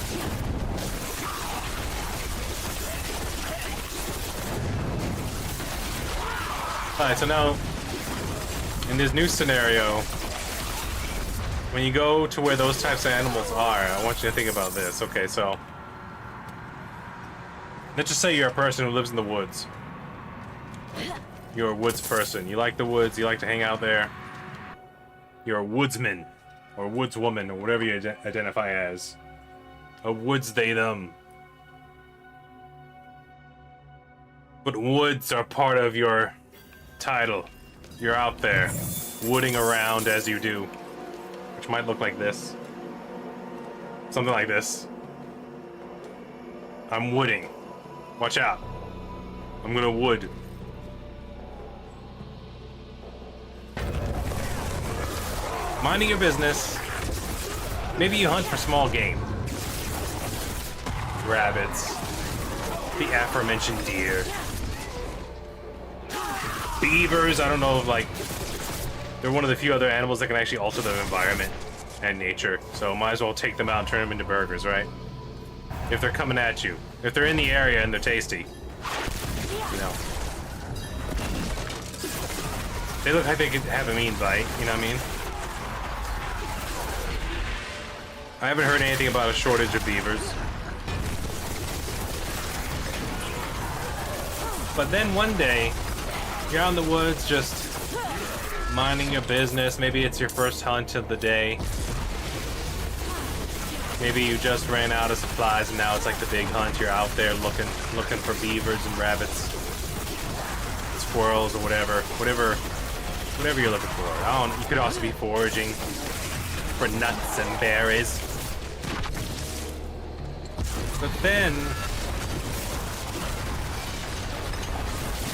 Alright, so now, in this new scenario, when you go to where those types of animals are, I want you to think about this. Okay, so, let's just say you're a person who lives in the woods. You're a woods person. You like the woods, you like to hang out there. You're a woodsman, or woodswoman, or whatever you identify as. A woods they them. But woods are part of your title. You're out there, wooding around as you do. which might look like this. Something like this. I'm wooding. Watch out. I'm gonna wood. Minding your business. Maybe you hunt for small game. Rabbits. The aforementioned deer. Beavers, I don't know if like... They're one of the few other animals that can actually alter their environment and nature. So might as well take them out and turn them into burgers, right? If they're coming at you. If they're in the area and they're tasty. You know. They look like they could have a mean bite, you know what I mean? I haven't heard anything about a shortage of beavers. But then one day, you're out in the woods just minding your business. Maybe it's your first hunt of the day. Maybe you just ran out of supplies and now it's like the big hunt. You're out there looking for beavers and rabbits, squirrels or whatever you're looking for. I don't. You could also be foraging for nuts and berries. But then,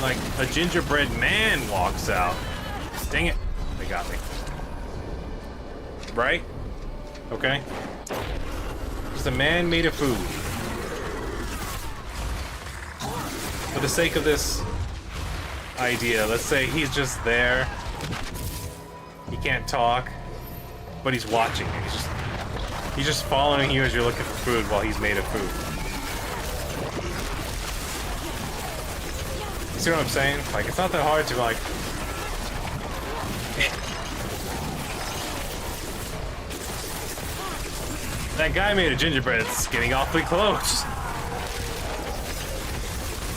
like, a gingerbread man walks out. Dang it. They got me. Right? Okay. Just a man made of food. For the sake of this idea, let's say he's just there. He can't talk, but he's watching. He's just following you as you're looking for food while he's made of food. You see what I'm saying? Like, it's not that hard to, like... That guy made a gingerbread. It's getting awfully close.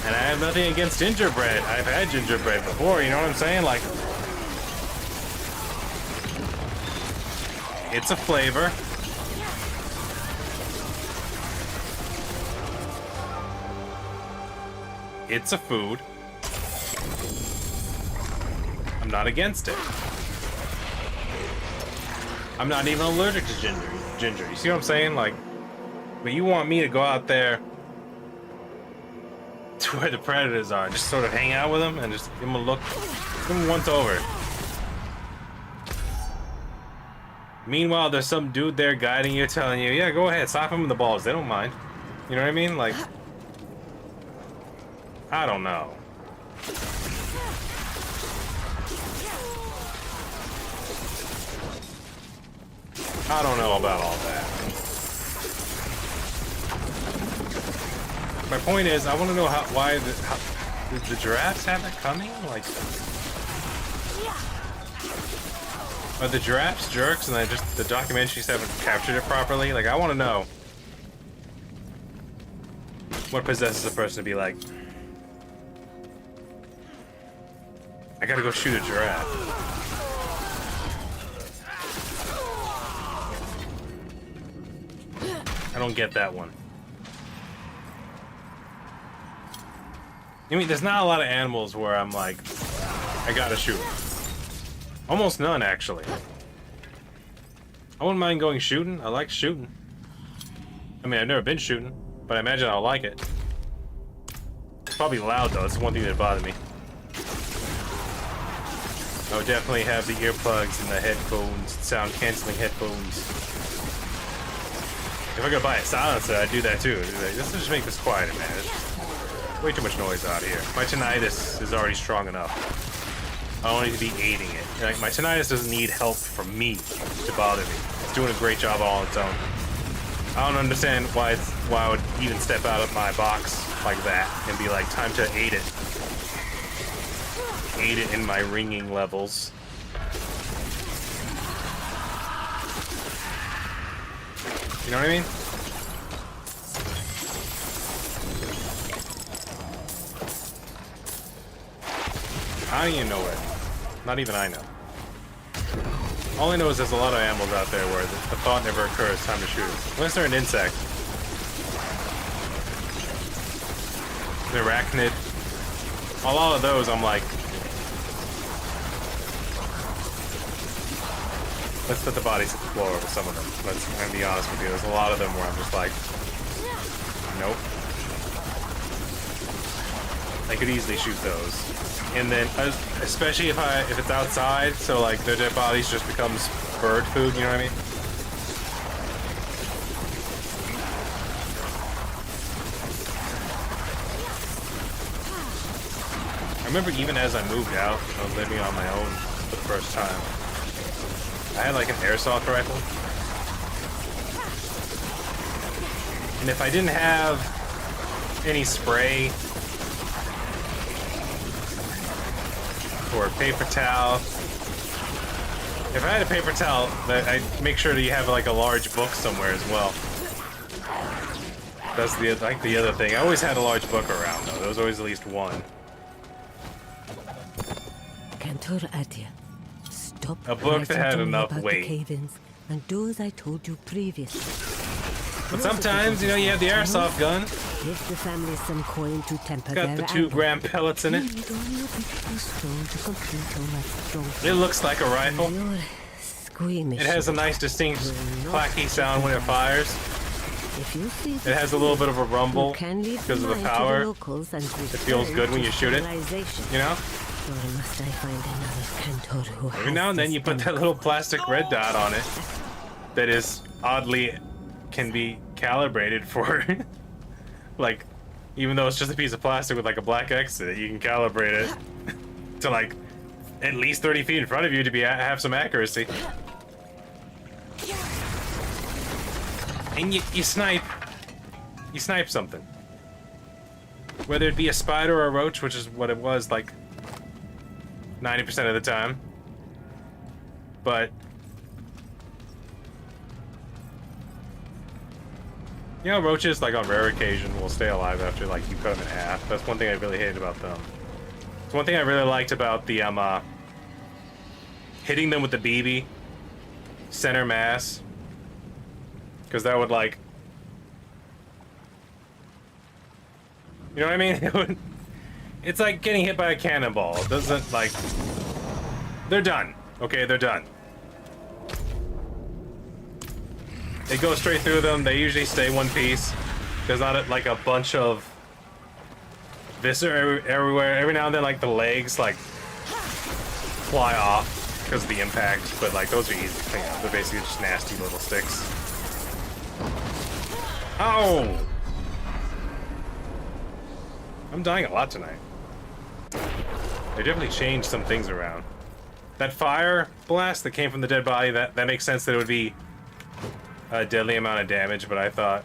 And I have nothing against gingerbread. I've had gingerbread before, you know what I'm saying? Like... It's a flavor. It's a food. I'm not against it. I'm not even allergic to ginger. You see what I'm saying? Like, but you want me to go out there to where the predators are, just sort of hang out with them and just give them a look, give them once over. Meanwhile, there's some dude there guiding you, telling you, yeah, go ahead, slap them in the balls. They don't mind. You know what I mean? Like, I don't know. I don't know about all that. My point is, I want to know why the giraffes have it coming? Like, are the giraffes jerks and the documentaries haven't captured it properly? Like, I want to know what possesses a person to be like, I gotta go shoot a giraffe. I don't get that one. I mean, there's not a lot of animals where I'm like, I gotta shoot. Almost none, actually. I wouldn't mind going shooting. I like shooting. I mean, I've never been shooting, but I imagine I'll like it. It's probably loud, though. It's the one thing that bothered me. I would definitely have the earplugs and the headphones, sound-canceling headphones. If I could buy a silencer, I'd do that too. Let's just make this quieter, man. There's way too much noise out here. My tinnitus is already strong enough. I don't need to be aiding it. Like, my tinnitus doesn't need help from me to bother me. It's doing a great job all on its own. I don't understand why I would even step out of my box like that and be like, time to aid it. Aid it in my ringing levels. You know what I mean? I don't even know it. Not even I know. All I know is there's a lot of animals out there where the thought never occurs, time to shoot them. Unless they're an insect. An arachnid. A lot of those I'm like, let's put the bodies at the floor with some of them. I'm be honest with you. There's a lot of them where I'm just like, nope. I could easily shoot those. And then, especially if it's outside, so like their dead bodies just becomes bird food, you know what I mean? I remember even as I moved out, I was living on my own for the first time. I had like an airsoft rifle. And if I didn't have any spray or a paper towel, if I had a paper towel, I'd make sure that you have like a large book somewhere as well. That's the other thing. I always had a large book around though. There was always at least one.
Cantor Atia, stop.
A book that had enough weight.
Cave-ins and do as I told you previously.
But sometimes, you know, you have the airsoft gun.
Give the family some coin to temper
Got the
their
2-gram pellets in it. It looks like a rifle. It has a nice distinct clacky sound when it fires. It has a little bit of a rumble because of the power. It feels good when you shoot it, you know? Every now and then you put that little plastic red dot on it that is oddly can be calibrated for like, even though it's just a piece of plastic with like a black X in it, you can calibrate it to like at least 30 feet in front of you to have some accuracy. And you snipe something. Whether it be a spider or a roach, which is what it was like 90% of the time. But you know, roaches, like on rare occasion, will stay alive after like you cut them in half. That's one thing I really hated about them. It's one thing I really liked about the hitting them with the BB center mass, because that would like, you know what I mean? It's like getting hit by a cannonball. It doesn't like, they're done. Okay, they're done. They go straight through them. They usually stay one piece. There's not like a bunch of viscera everywhere. Every now and then, like the legs like fly off because of the impact. But like those are easy to clean up. They're basically just nasty little sticks. Ow! I'm dying a lot tonight. They definitely changed some things around. That fire blast that came from the dead body, that makes sense that it would be a deadly amount of damage, but I thought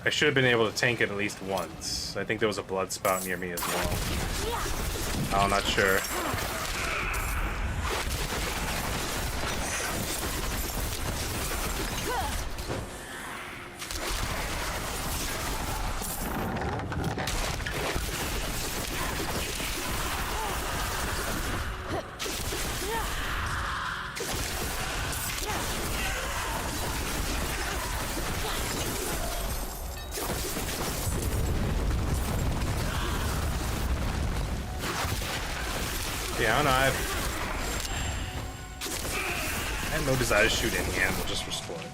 I should have been able to tank it at least once. I think there was a blood spout near me as well. I'm not sure. Yeah, I don't know, I have no desire to shoot any animal just for sport.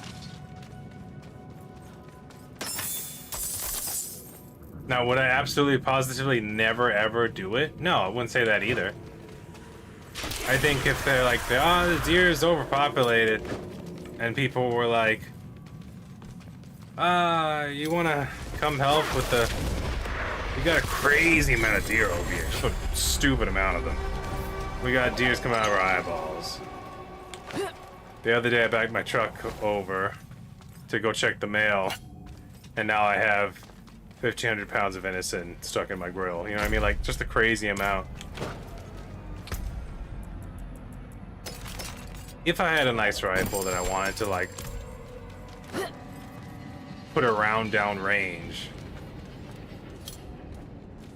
Now, would I absolutely, positively never, ever do it? No, I wouldn't say that either. I think if they're like, oh, the deer is overpopulated, and people were like, you wanna come help with the... We got a crazy amount of deer over here, just a stupid amount of them. We got deers coming out of our eyeballs. The other day I backed my truck over to go check the mail, and now I have 1,500 pounds of venison stuck in my grill. You know what I mean? Like, just a crazy amount. If I had a nice rifle that I wanted to, like, put a round down range,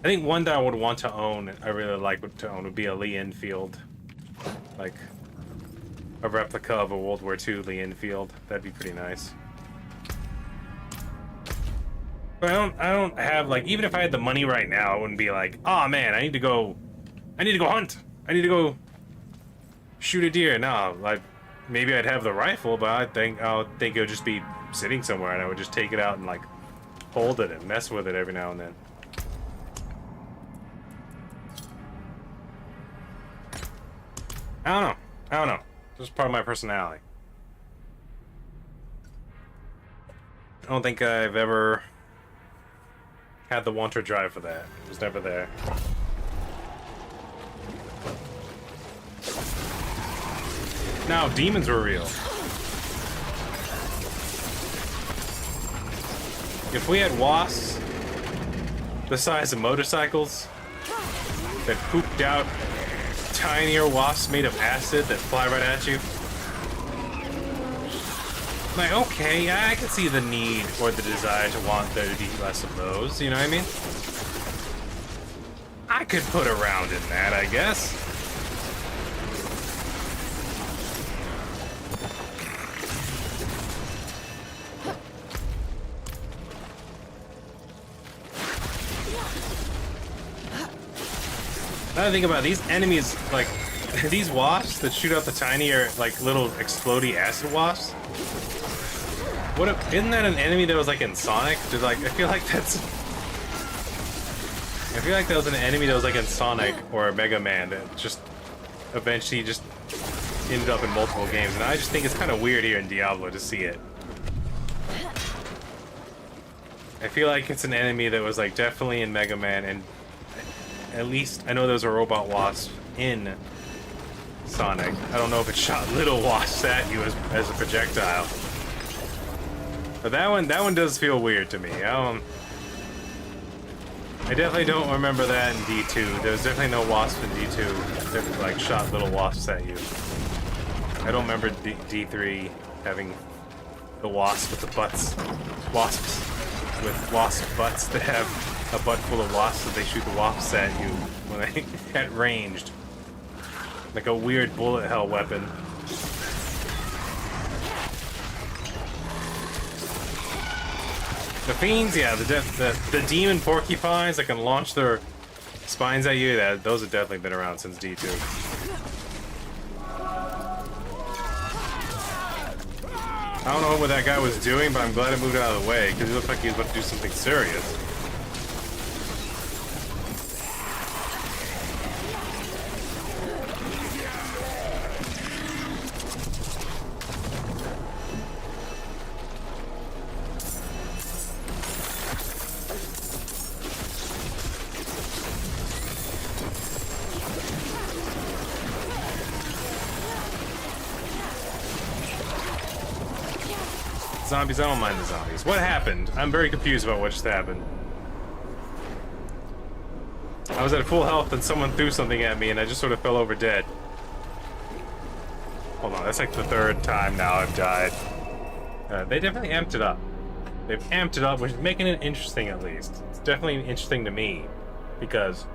I think one that I would want to own, I really like to own, would be a Lee Enfield. Like, a replica of a World War II Lee Enfield. That'd be pretty nice. But I don't have, like, even if I had the money right now, I wouldn't be like, oh man, I need to go hunt. I need to go shoot a deer. No, like, maybe I'd have the rifle, but I think it would just be sitting somewhere, and I would just take it out and like hold it and mess with it every now and then. I don't know. It's just part of my personality. I don't think I've ever had the want or drive for that. It was never there. Now, demons were real. If we had wasps the size of motorcycles that pooped out tinier wasps made of acid that fly right at you, like, okay, I can see the need or the desire to want there to be less of those, you know what I mean? I could put a round in that, I guess. Now I think about it, these enemies, like, these wasps that shoot out the tinier, like, little explodey acid wasps. What if, isn't that an enemy that was like in Sonic? Dude, like, I feel like that was an enemy that was like in Sonic or Mega Man that just eventually just ended up in multiple games, and I just think it's kind of weird here in Diablo to see it. I feel like it's an enemy that was like definitely in Mega Man, and at least I know those are robot wasps in Sonic. I don't know if it shot little wasps at you as a projectile. But that one does feel weird to me. I definitely don't remember that in D2. There was definitely no wasp in D2 that like shot little wasps at you. I don't remember D3 having the wasp with the butts. Wasps with wasp butts that have a butt full of wasps that they shoot the wasps at you when they at ranged. Like a weird bullet hell weapon. The fiends, yeah, the demon porcupines that can launch their spines at you, those have definitely been around since D2. I don't know what that guy was doing, but I'm glad I moved out of the way, because he looked like he was about to do something serious. Zombies, I don't mind the zombies. What happened? I'm very confused about what just happened. I was at full health and someone threw something at me and I just sort of fell over dead. Hold on, that's like the third time now I've died. They definitely amped it up. They've amped it up, which is making it interesting at least. It's definitely interesting to me because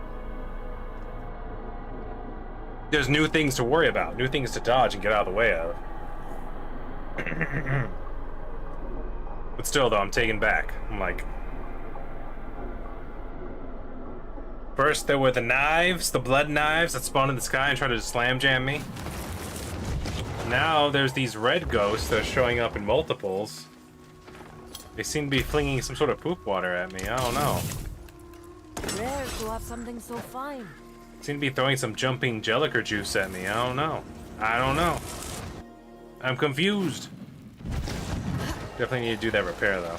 there's new things to worry about, new things to dodge and get out of the way of. But still, though, I'm taken back. I'm like... First, there were the knives, the blood knives that spawned in the sky and tried to slam jam me. Now, there's these red ghosts that are showing up in multiples. They seem to be flinging some sort of poop water at me. I don't know.
Rare to have something so fine.
Seem to be throwing some jumping Jelliker juice at me. I don't know. I don't know. I'm confused. Definitely need to do that repair, though.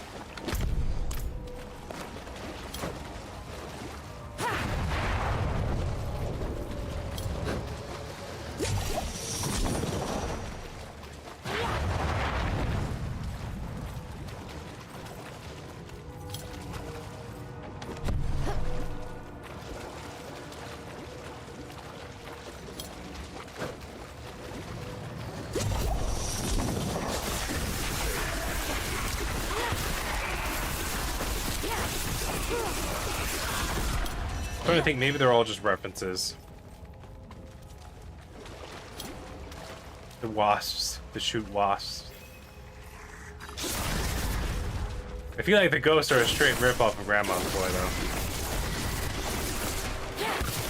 I'm trying to think, maybe they're all just references. The wasps, the shoot wasps. I feel like the ghosts are a straight ripoff of Grandma's Boy, though.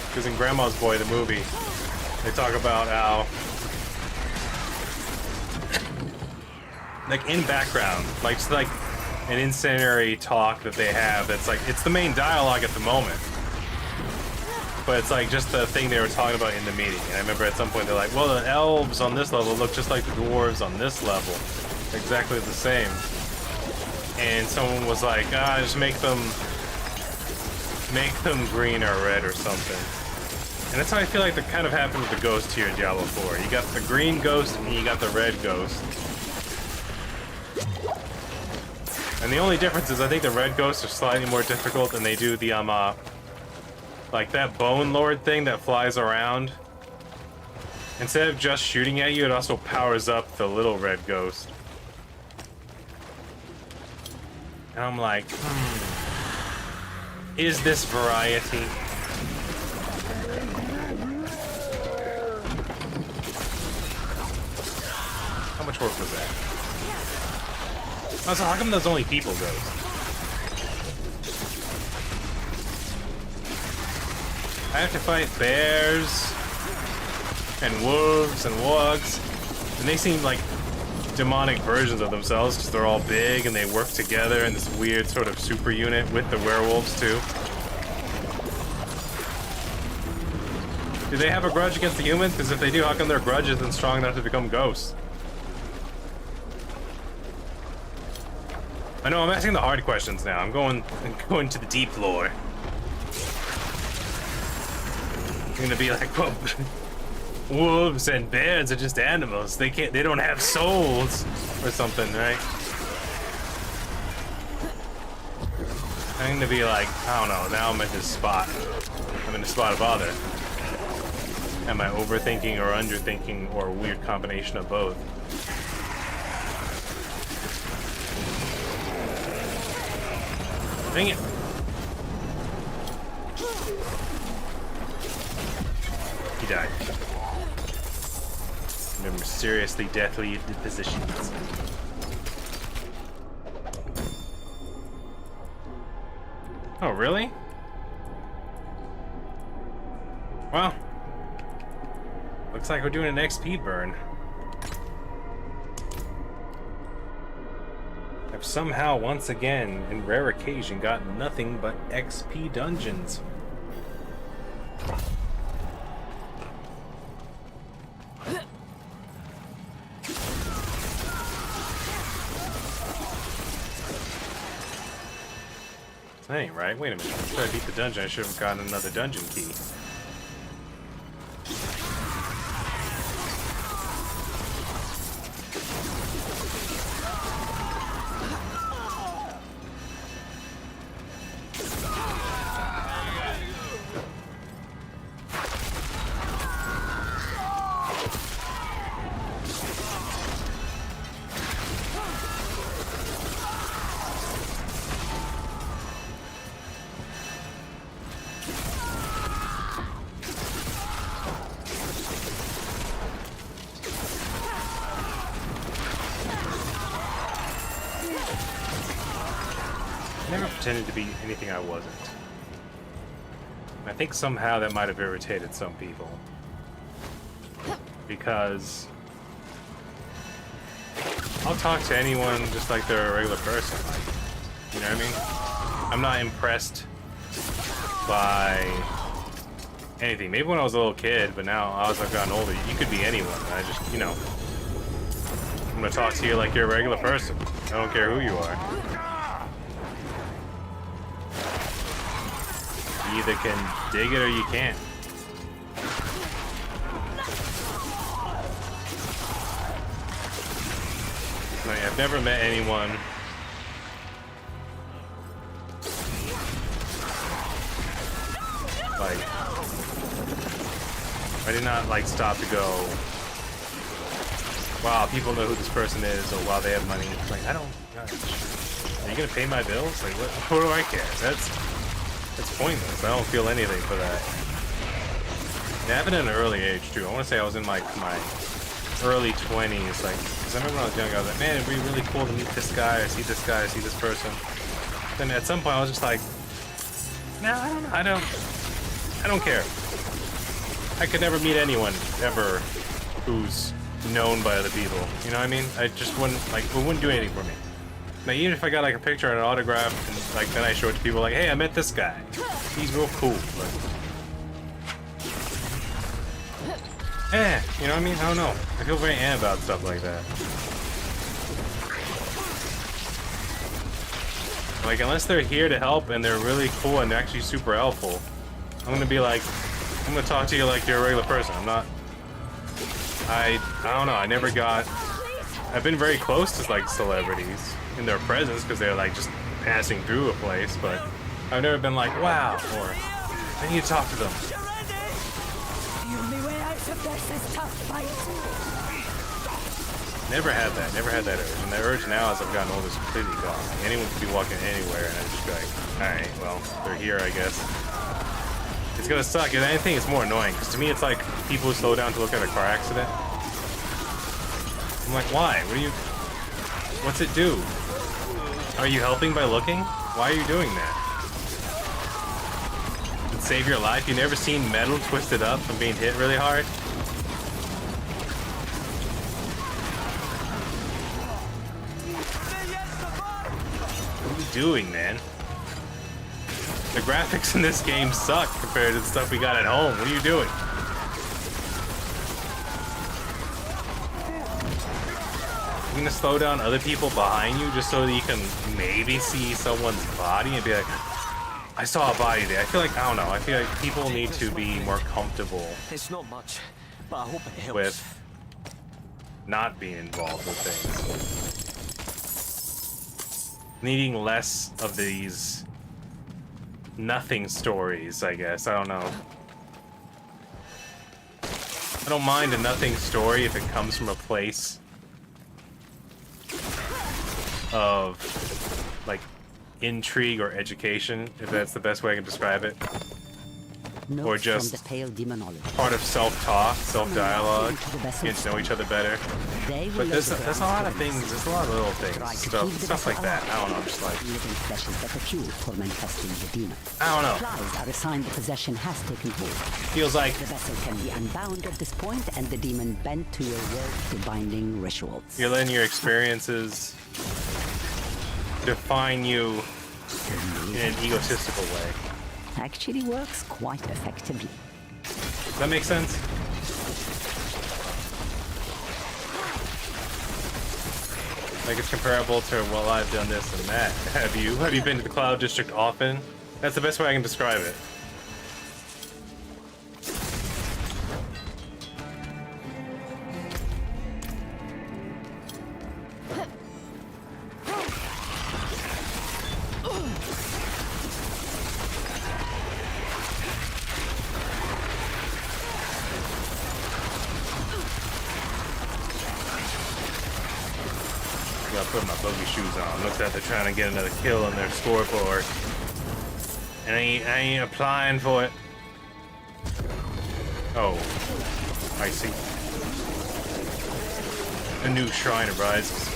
Because in Grandma's Boy, the movie, they talk about how like in background, like it's like an incendiary talk that they have. That's like it's the main dialogue at the moment, but it's like just the thing they were talking about in the meeting. And I remember at some point they're like, "Well, the elves on this level look just like the dwarves on this level, exactly the same." And someone was like, "Ah, just make them green or red or something." And that's how I feel like that kind of happened with the ghost here in Diablo 4. You got the green ghost and you got the red ghost. And the only difference is I think the red ghosts are slightly more difficult than they do the like that Bone Lord thing that flies around. Instead of just shooting at you, it also powers up the little red ghost. And I'm like, is this variety? How much work was that? Also, how come there's only people ghosts? I have to fight bears and wolves and wargs, and they seem like demonic versions of themselves because they're all big and they work together in this weird sort of super unit with the werewolves too. Do they have a grudge against the humans? Because if they do, how come their grudge isn't strong enough to become ghosts? I know I'm asking the hard questions now. I'm going to the deep lore. I'm gonna be like, well, wolves and bears are just animals. They don't have souls or something, right? I'm gonna be like, I don't know. Now I'm in this spot. I'm in the spot of bother. Am I overthinking or underthinking or a weird combination of both? Dang it. He died. Under mysteriously deathly positions. Oh, really? Well, looks like we're doing an XP burn. I've somehow, once again, in rare occasion, got nothing but XP dungeons. That ain't right. Wait a minute. After I beat the dungeon, I should have gotten another dungeon key. I never pretended to be anything I wasn't. I think somehow that might have irritated some people. Because I'll talk to anyone just like they're a regular person. You know what I mean? I'm not impressed by anything. Maybe when I was a little kid, but now as I've gotten older, you could be anyone. I just, you know, I'm gonna talk to you like you're a regular person. I don't care who you are. You either can dig it or you can't. Like, I've never met anyone like, I did not like stop to go, wow, people know who this person is, or wow, they have money. It's like, I don't, gosh, are you gonna pay my bills? Like, what do I care? That's pointless. I don't feel anything for that. It happened at an early age too. I want to say I was in like my early 20s, like, because I remember when I was young, I was like, man, it'd be really cool to meet this guy, or see this guy, or see this person. Then at some point, I was just like, no, I don't know. I don't care. I could never meet anyone ever who's known by other people. You know what I mean? I just wouldn't, like, it wouldn't do anything for me. Now, even if I got like a picture and an autograph, and like then I show it to people, like, hey, I met this guy. He's real cool. But... you know what I mean? I don't know. I feel very about stuff like that. Like, unless they're here to help and they're really cool and they're actually super helpful, I'm gonna be like, I'm gonna talk to you like you're a regular person. I'm not. I don't know. I never got. I've been very close to like celebrities in their presence because they're like just passing through a place, but I've never been like, wow, or I need to talk to them.
The only way out of this is to fight.
Never had that. Never had that urge. And the urge now, as I've gotten older, is completely gone. Like, anyone could be walking anywhere, and I'd just be like, all right, well, they're here, I guess. It's gonna suck. If anything, it's more annoying because to me, it's like people who slow down to look at a car accident. I'm like, why? What do you? What's it do? Are you helping by looking? Why are you doing that? Did it save your life? You never seen metal twisted up from being hit really hard? What are you doing, man? The graphics in this game suck compared to the stuff we got at home. What are you doing? You're gonna slow down other people behind you just so that you can maybe see someone's body and be like, I saw a body there. I feel like, I don't know, I feel like people need to be more comfortable
It's not much, but I hope it helps.
with not being involved with things. Needing less of these nothing stories, I guess. I don't know. I don't mind a nothing story if it comes from a place of like intrigue or education, if that's the best way I can describe it. Or just
from the pale demonology.
part of self-talk, self-dialogue, getting to know each other better. But there's a lot of things, there's a lot of little things, stuff like that. I don't know, just like,
Living flesh is better fuel for manifesting the demon.
I don't know.
Flies are a sign the possession has taken hold.
Feels like
The vessel can be unbound at this point, and the demon bent to your will through binding rituals.
you're letting your experiences define you in an egotistical way.
Actually works quite effectively.
Does that make sense? Like it's comparable to, well, I've done this and that. Have you? Have you been to the Cloud District often? That's the best way I can describe it. I put my bogey shoes on. Looks like they're trying to get another kill on their scoreboard. And I ain't applying for it. Oh. I see. A new shrine arises.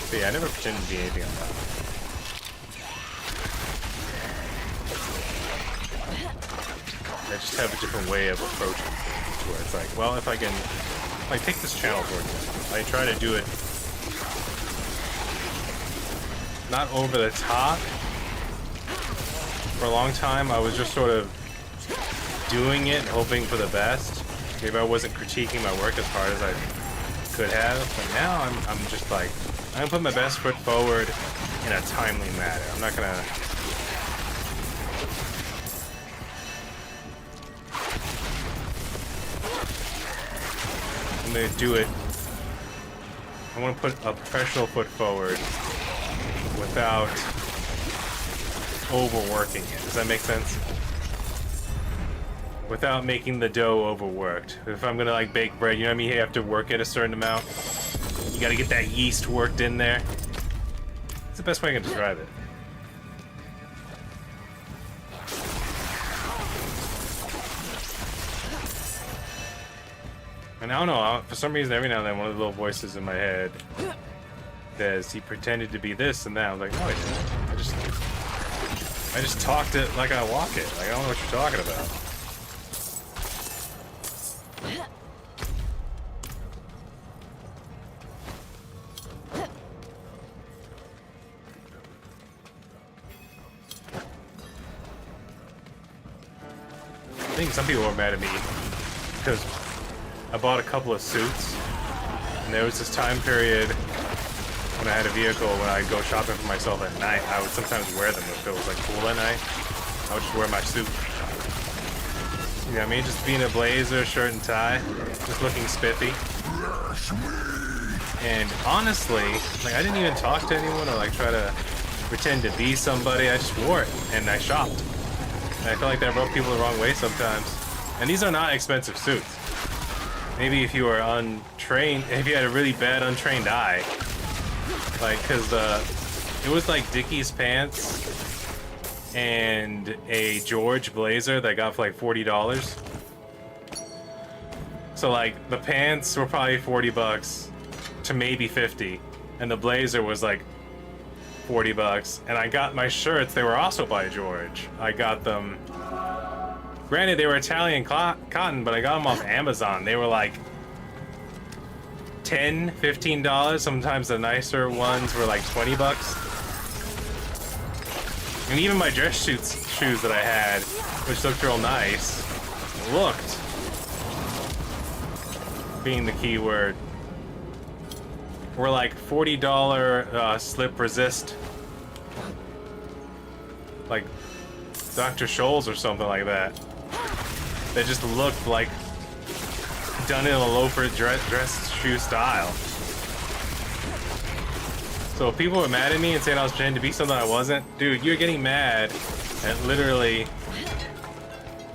But yeah, I never pretended to be anything on that. I just have a different way of approaching things, where it's like, well, if I can, like, take this channel, for example. I try to do it not over the top. For a long time, I was just sort of doing it, hoping for the best. Maybe I wasn't critiquing my work as hard as I could have, but now I'm just like, I'm gonna put my best foot forward in a timely manner. I'm not gonna. I'm gonna do it. I want to put a professional foot forward without overworking it. Does that make sense? Without making the dough overworked. If I'm gonna like bake bread, you know what I mean? You have to work it a certain amount. You gotta get that yeast worked in there. It's the best way I can describe it. And I don't know, for some reason every now and then one of the little voices in my head says he pretended to be this and that. I was like, no, I didn't. I just I just talked it like I walk it. Like, I don't know what you're talking about. I think some people were mad at me because I bought a couple of suits, and there was this time period when I had a vehicle, when I'd go shopping for myself at night, I would sometimes wear them if it was like cool at night. I would just wear my suit. You know what I mean? Just being a blazer, shirt and tie, just looking spiffy. And honestly, like I didn't even talk to anyone or like try to pretend to be somebody. I just wore it and I shopped. And I feel like that rubbed people the wrong way sometimes. And these are not expensive suits. Maybe if you were untrained, if you had a really bad untrained eye, like, cause it was like Dickies pants and a George blazer that I got for like $40. So like the pants were probably $40 to maybe 50, and the blazer was like $40. And I got my shirts; they were also by George. I got them. Granted, they were Italian cotton, but I got them off Amazon. They were like $10, $15. Sometimes the nicer ones were like $20. And even my dress shoes that I had, which looked real nice, looked, being the key word, were like $40 slip resist, like Dr. Scholl's or something like that. They just looked like done in a loafer dress shoe style. So if people were mad at me and saying I was pretending to be something I wasn't, dude, you're getting mad at literally,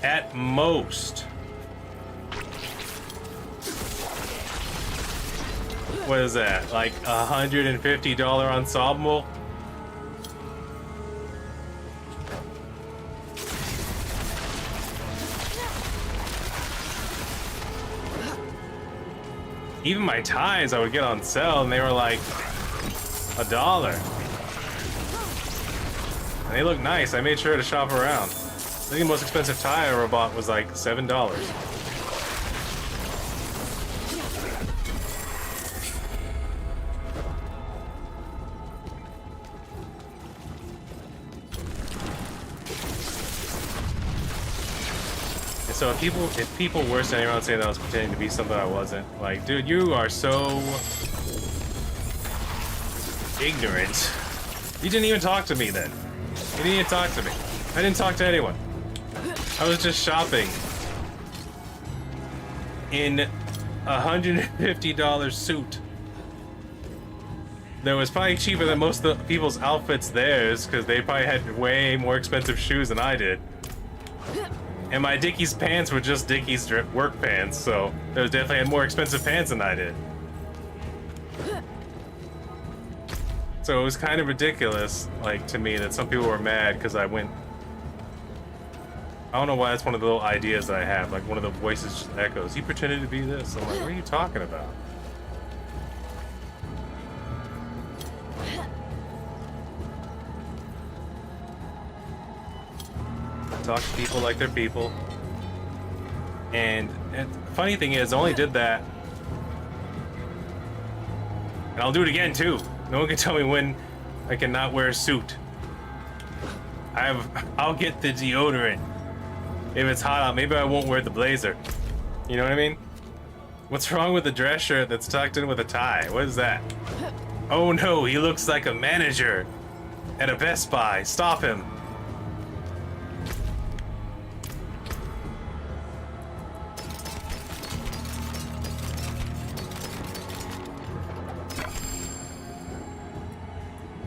at most, what is that, like $150 ensemble? Even my ties I would get on sale and they were like $1. And they look nice. I made sure to shop around. I think the most expensive tie I ever bought was like $7. And so if people were standing around saying that I was pretending to be something I wasn't, like, dude, you are so ignorant. You didn't even talk to me then. You didn't even talk to me. I didn't talk to anyone. I was just shopping in a $150 suit that was probably cheaper than most of the people's outfits theirs, because they probably had way more expensive shoes than I did. And my Dickies pants were just Dickies work pants, so they definitely had more expensive pants than I did. So it was kind of ridiculous, like, to me, that some people were mad because I went... I don't know why that's one of the little ideas that I have, like one of the voices just echoes. He pretended to be this. I'm like, what are you talking about? Talk to people like they're people. And funny thing is, I only did that. And I'll do it again too. No one can tell me when I cannot wear a suit. I'll get the deodorant. If it's hot out, maybe I won't wear the blazer. You know what I mean? What's wrong with the dress shirt that's tucked in with a tie? What is that? Oh no, he looks like a manager at a Best Buy. Stop him.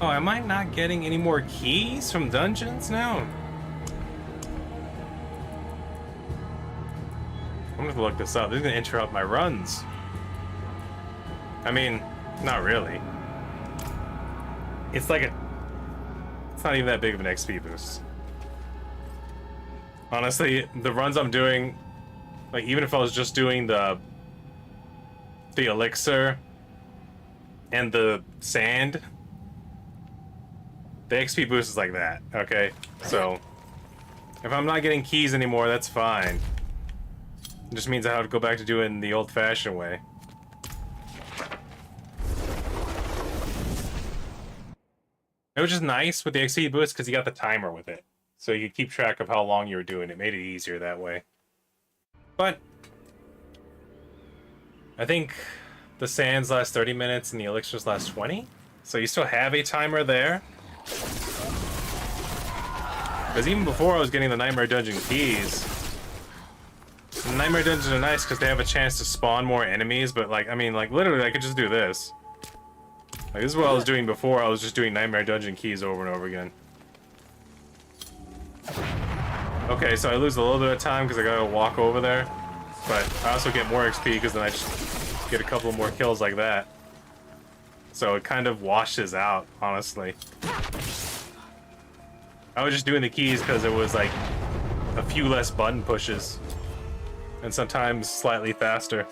Oh, am I not getting any more keys from dungeons now? I'm gonna have to look this up. This is gonna interrupt my runs. I mean, not really. It's like it's not even that big of an XP boost. Honestly, the runs I'm doing, like even if I was just doing the elixir and the sand, The XP boost is like that, okay? So, if I'm not getting keys anymore, that's fine. It just means I have to go back to doing the old-fashioned way. It was just nice with the XP boost because you got the timer with it. So you could keep track of how long you were doing it. Made it easier that way. But I think the sands last 30 minutes and the elixirs last 20. So you still have a timer there. Because even before I was getting the Nightmare Dungeon keys, the Nightmare Dungeons are nice because they have a chance to spawn more enemies, but like, I mean, like literally I could just do this. Like, this is what I was doing before. I was just doing Nightmare Dungeon keys over and over again. Okay, so I lose a little bit of time because I gotta walk over there. But I also get more XP because then I just get a couple more kills like that. So it kind of washes out, honestly. I was just doing the keys because it was like a few less button pushes. And sometimes slightly faster.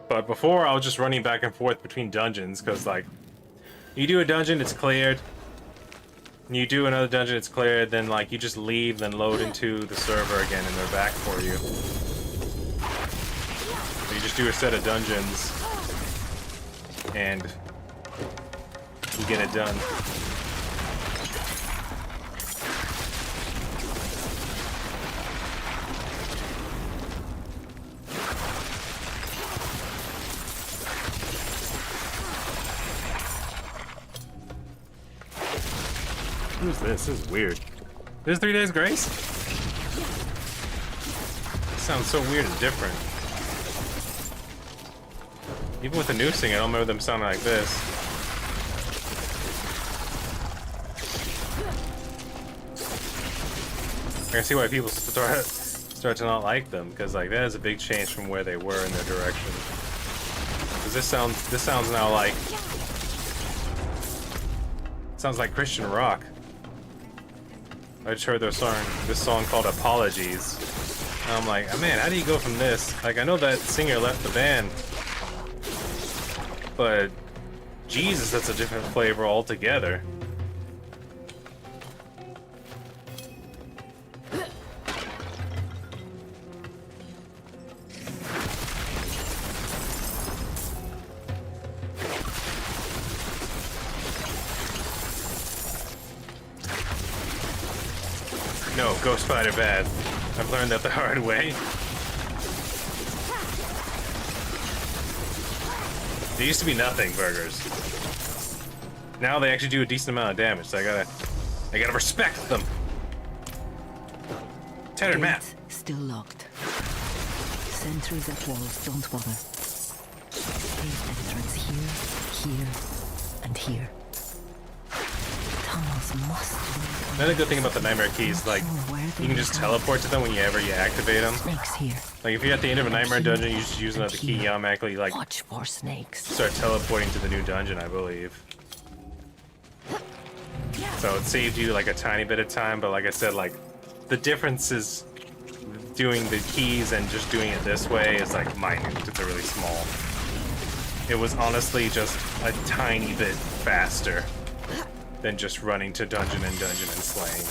But before I was just running back and forth between dungeons because like you do a dungeon, it's cleared. You do another dungeon, it's cleared, then like you just leave, then load into the server again and they're back for you. So you just do a set of dungeons and you get it done. Who's this? This is weird. This is 3 Days Grace? This sounds so weird and different. Even with the new sing, I don't remember them sounding like this. I can see why people start to not like them, because like that is a big change from where they were in their direction. Because this sounds now like Christian rock. I just heard this song called Apologies. And I'm like, oh, man, how do you go from this? Like, I know that singer left the band, but Jesus, that's a different flavor altogether. No, Ghost Spider bad. I've learned that the hard way. They used to be nothing burgers. Now they actually do a decent amount of damage, so I gotta respect them. Tattered map.
Still locked. Sentries at walls, don't bother. Cave entrance here, and here. Tunnels must lead.
Another good thing about the Nightmare Keys, like, you can just teleport to them whenever you activate them.
Snakes here.
Like, if you're at the end of a Nightmare dungeon, you just use another key, you automatically, like,
Watch for snakes.
start teleporting to the new dungeon, I believe. So it saved you, like, a tiny bit of time, but like I said, like, the difference is doing the keys and just doing it this way is, like, minute. It's really small. It was honestly just a tiny bit faster than just running to dungeon and slaying.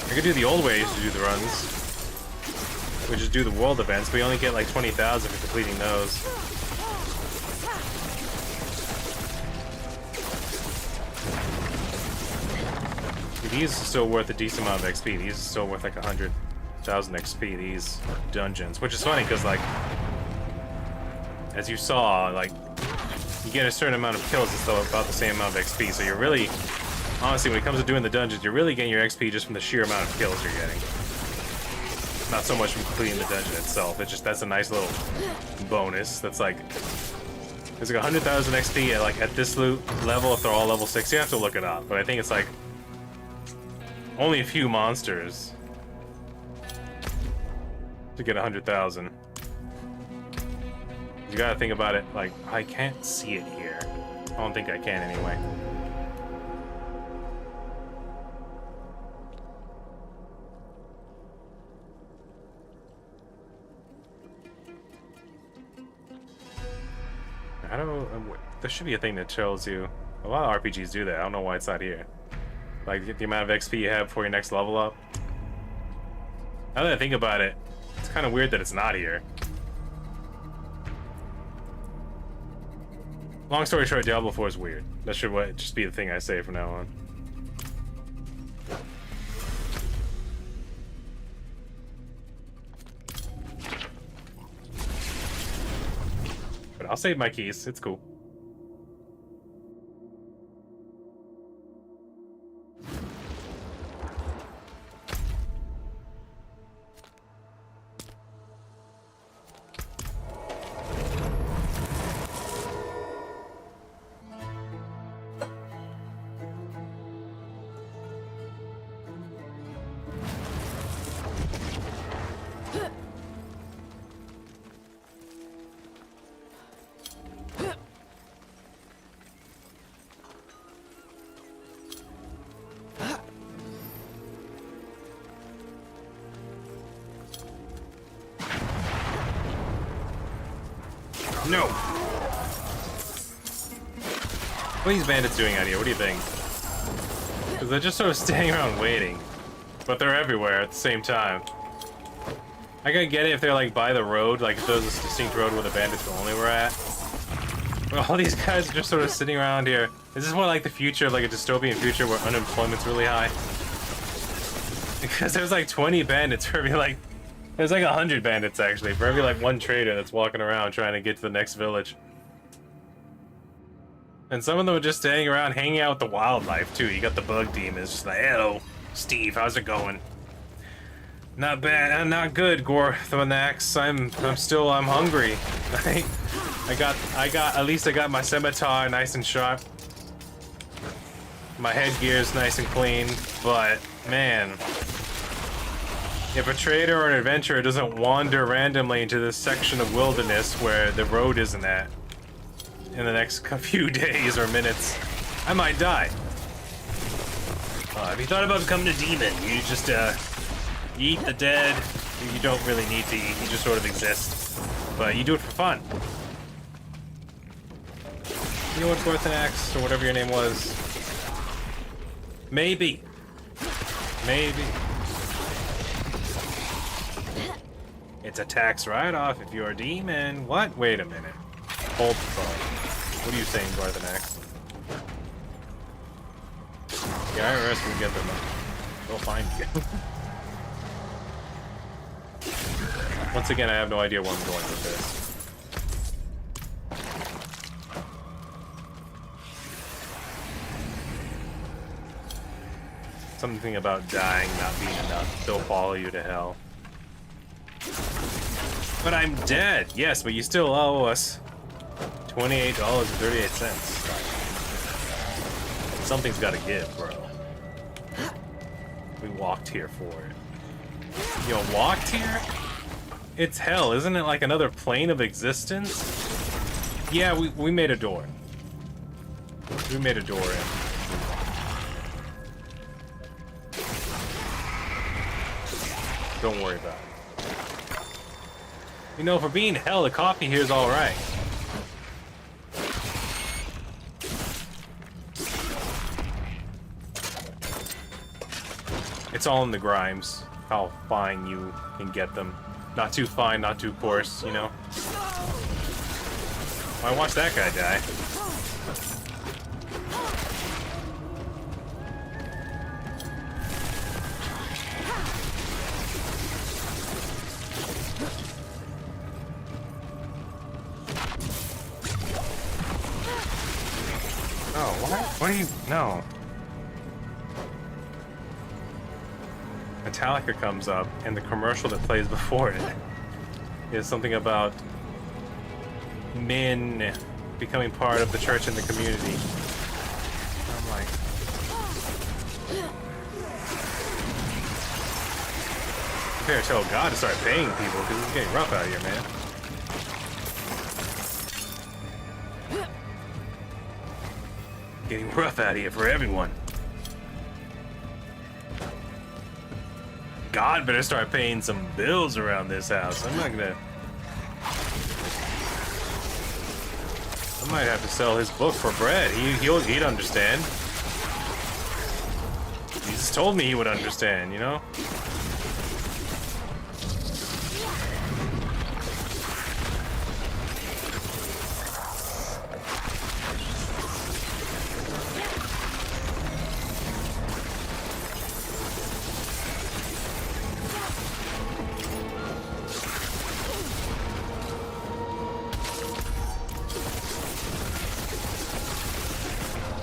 I could do the old ways to do the runs. We just do the world events, but we only get like 20,000 for completing those. These are still worth a decent amount of XP. These are still worth like 100,000 XP, these dungeons. Which is funny, because like, as you saw, like, you get a certain amount of kills, it's still about the same amount of XP. So you're really, honestly, when it comes to doing the dungeons, you're really getting your XP just from the sheer amount of kills you're getting. Not so much from completing the dungeon itself. It's just, that's a nice little bonus. That's like, there's like 100,000 XP at, like, at this loot level, if they're all level 6. You have to look it up, but I think it's like only a few monsters to get 100,000. You gotta think about it, like, I can't see it here. I don't think I can anyway. How do there should be a thing that tells you. A lot of RPGs do that. I don't know why it's not here. Like the amount of XP you have before your next level up. Now that I think about it, it's kind of weird that it's not here. Long story short, Diablo 4 is weird. That should just be the thing I say from now on. But I'll save my keys. It's cool. No! What are these bandits doing out here? What do you think? Because they're just sort of standing around waiting. But they're everywhere at the same time. I gotta get it if they're like by the road, like if there's a distinct road where the bandits only were at. But all these guys are just sort of sitting around here. Is this more like the future, like a dystopian future where unemployment's really high? Because there's like 20 bandits for every like... There's like 100 bandits actually, for every like one trader that's walking around trying to get to the next village. And some of them are just staying around hanging out with the wildlife too. You got the bug demons, just like, hello, Steve, how's it going? Not bad, not good, Gorthanax. I'm hungry. At least I got my scimitar nice and sharp. My headgear's nice and clean, but man, if a trader or an adventurer doesn't wander randomly into this section of wilderness where the road isn't at in the next few days or minutes, I might die. Have you thought about becoming a demon? You just you eat the dead. You don't really need to eat, you just sort of exist. But you do it for fun. You know what, Gorthanax, or whatever your name was? Maybe. Maybe. It's a tax write-off if you're a demon. What? Wait a minute. Hold the phone. What are you saying, Gorthanax? The IRS will get them. They'll find you. Once again, I have no idea where I'm going with this. Something about dying not being enough. They'll follow you to hell. But I'm dead. Yes, but you still owe us $28.38. Something's got to give, bro. We walked here for it. You know, walked here? It's hell, isn't it? Like another plane of existence? Yeah, we made a door. We made a door in. Don't worry about it. You know, for being hell, the coffee here is alright. It's all in the grimes, how fine you can get them. Not too fine, not too coarse, you know? Why watch that guy die? Oh, what? What are you... No. Metallica comes up, and the commercial that plays before it is something about men becoming part of the church and the community. I'm like... You better tell God to start paying people, because it's getting rough out here, man. Getting rough out here for everyone. God better start paying some bills around this house. I'm Might have to sell his book for bread. He'd understand. He just told me he would understand, you know?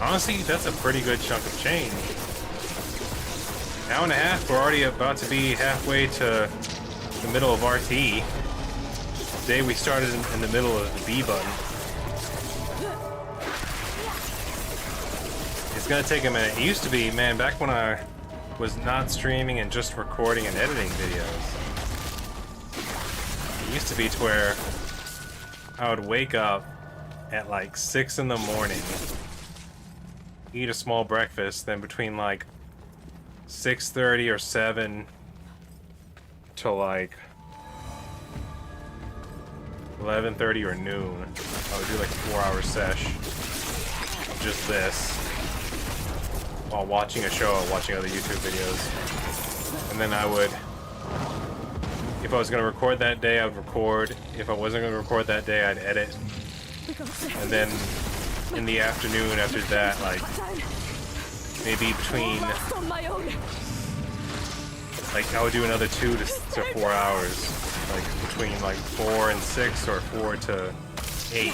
Honestly, that's a pretty good chunk of change. Hour and a half, we're already about to be halfway to the middle of RT. Today we started in the middle of the B button. It's gonna take a minute. It used to be, man, back when I was not streaming and just recording and editing videos. It used to be to where I would wake up at like 6 in the morning, eat a small breakfast, then between like 6:30 or 7 to like 11:30 or noon, I would do like a 4-hour sesh, just this, while watching a show or watching other YouTube videos. And then I would, if I was going to record that day, I would record. If I wasn't going to record that day, I'd edit. And then in the afternoon after that, like maybe between, like I would do another 2 to 4 hours, like between like 4 and 6 or 4 to 8.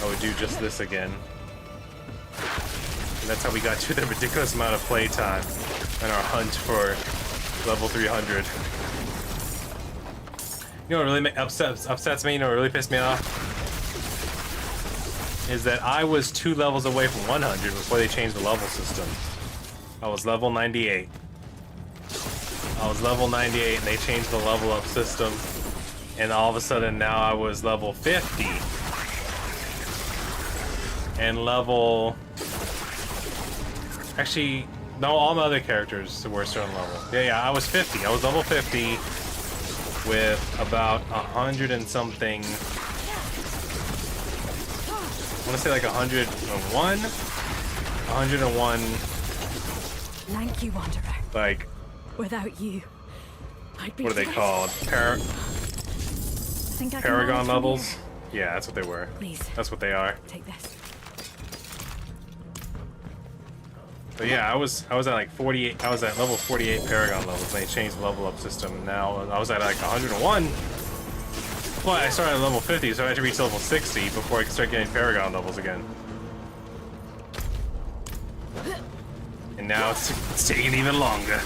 I would do just this again. And that's how we got to the ridiculous amount of playtime and our hunt for level 300. You know what really upsets me, you know what really pissed me off? Is that I was 2 levels away from 100 before they changed the level system. I was level 98. I was level 98 and they changed the level up system. And all of a sudden now I was level 50. And level... Actually, no, all my other characters were a certain level. Yeah, I was 50. I was level 50 with about 100 and something... I want to say like 101? 101...
Thank you, Wanderer.
Like...
Without you, I'd be
What are they
dead.
called?
I think I can
Paragon
manage from
levels?
here.
Yeah, that's what they were.
Please,
That's what they are.
take this.
But yeah, I was at like 48. I was at level 48 Paragon levels, and they changed the level up system. And now I was at like 101. Well, I started at level 50, so I had to reach level 60 before I could start getting Paragon levels again. And now it's taking even longer.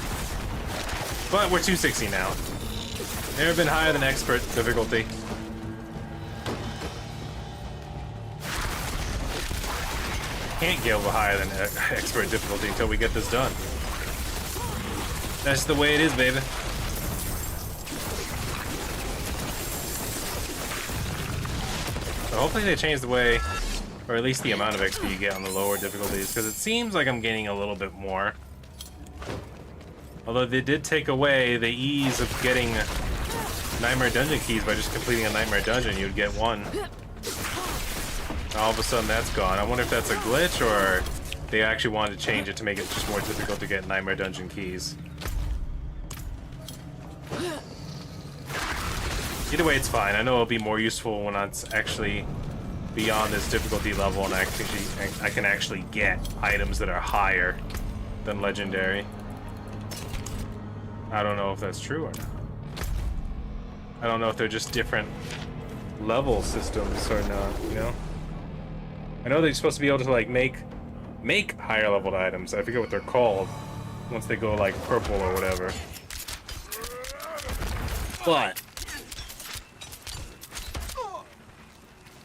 But we're 260 now. Never been higher than expert difficulty. Can't get a little higher than expert difficulty until we get this done. That's the way it is, baby. So hopefully they change the way, or at least the amount of XP you get on the lower difficulties, because it seems like I'm gaining a little bit more. Although they did take away the ease of getting Nightmare Dungeon keys by just completing a Nightmare Dungeon. You'd get one. All of a sudden that's gone. I wonder if that's a glitch or they actually wanted to change it to make it just more difficult to get Nightmare Dungeon keys. Either way, it's fine. I know it'll be more useful when it's actually beyond this difficulty level and I can actually get items that are higher than Legendary. I don't know if that's true or not. I don't know if they're just different level systems or not, you know? I know they're supposed to be able to like make higher leveled items. I forget what they're called once they go like purple or whatever. But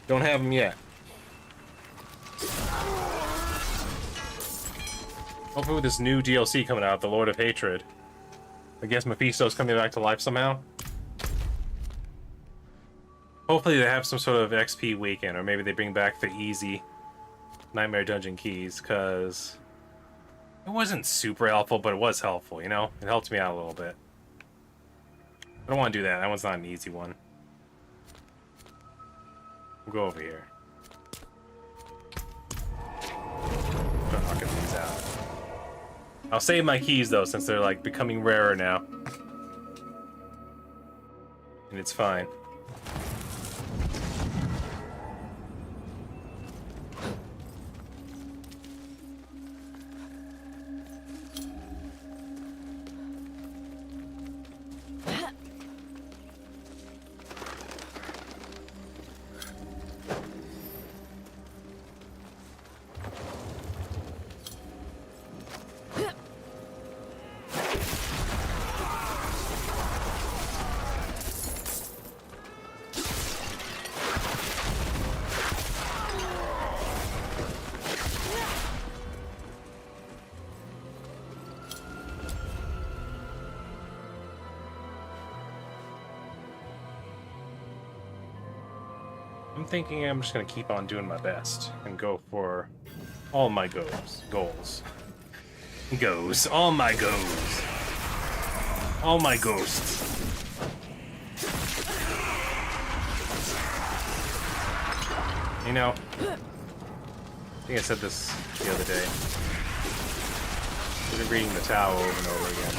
don't have them yet. Hopefully with this new DLC coming out, the Lord of Hatred, I guess Mephisto's coming back to life somehow. Hopefully they have some sort of XP weekend, or maybe they bring back the easy Nightmare Dungeon keys, because it wasn't super helpful, but it was helpful, you know? It helped me out a little bit. I don't want to do that. That one's not an easy one. We'll go over here. keys out. I'll save my keys though, since they're like becoming rarer now. And it's fine. I'm thinking I'm just gonna keep on doing my best and go for all my goals. All my goals. All my ghosts. You know, I think I said this the other day. I've been reading the Tao over and over again.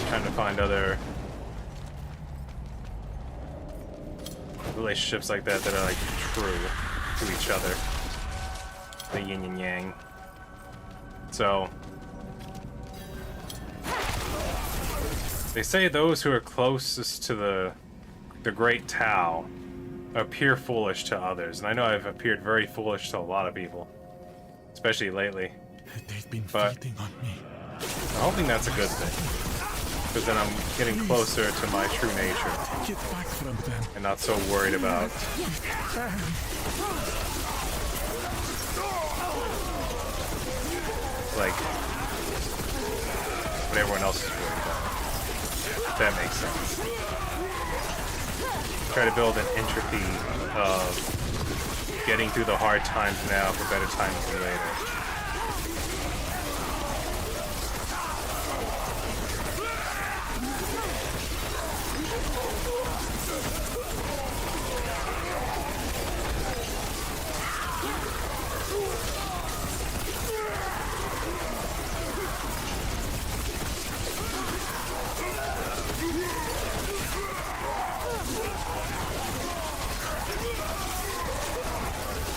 Trying to find other relationships like that that are like true to each other. The yin and yang. So they say those who are closest to the great Tao appear foolish to others, and I know I've appeared very foolish to a lot of people, especially lately.
They've been
But
feeding on me.
I'm hoping that's a good thing, because then I'm getting closer to my true nature
Get back from them.
and not so worried about like what everyone else is worried about. If that makes sense. Try to build an entropy of getting through the hard times now for better times later.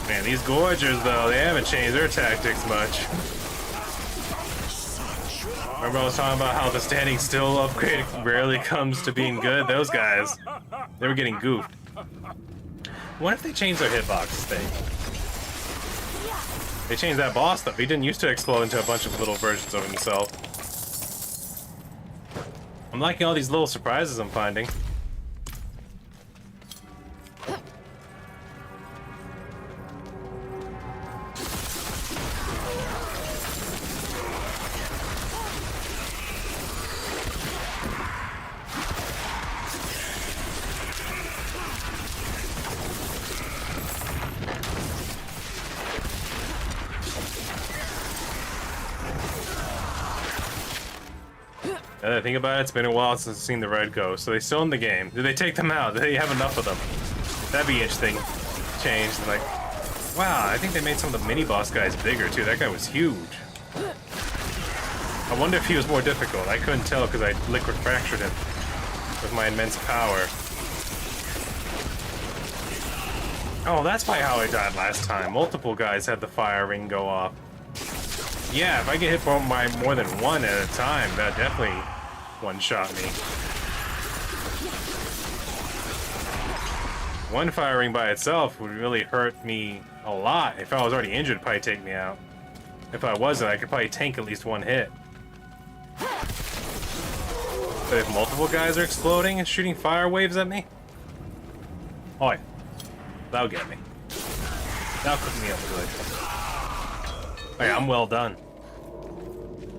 Man, these Gorgers, though, they haven't changed their tactics much. Remember I was talking about how the standing still upgrade rarely comes to being good? Those guys, they were getting goofed. What if they changed their hitbox thing? They changed that boss stuff. He didn't used to explode into a bunch of little versions of himself. I'm liking all these little surprises I'm finding. Now that I think about it, it's been a while since I've seen the Red Ghost. So they still in the game. Did they take them out? Did they have enough of them? That'd be interesting. Changed. Like, wow, I think they made some of the mini-boss guys bigger, too. That guy was huge. I wonder if he was more difficult. I couldn't tell because I liquid fractured him with my immense power. Oh, that's probably how I died last time. Multiple guys had the fire ring go off. Yeah, if I get hit by more than one at a time, that definitely one-shot me. One fire ring by itself would really hurt me a lot. If I was already injured, it'd probably take me out. If I wasn't, I could probably tank at least one hit. But if multiple guys are exploding and shooting fire waves at me, oh yeah, that'll get me. That'll cook me up good. Oh yeah, I'm well done.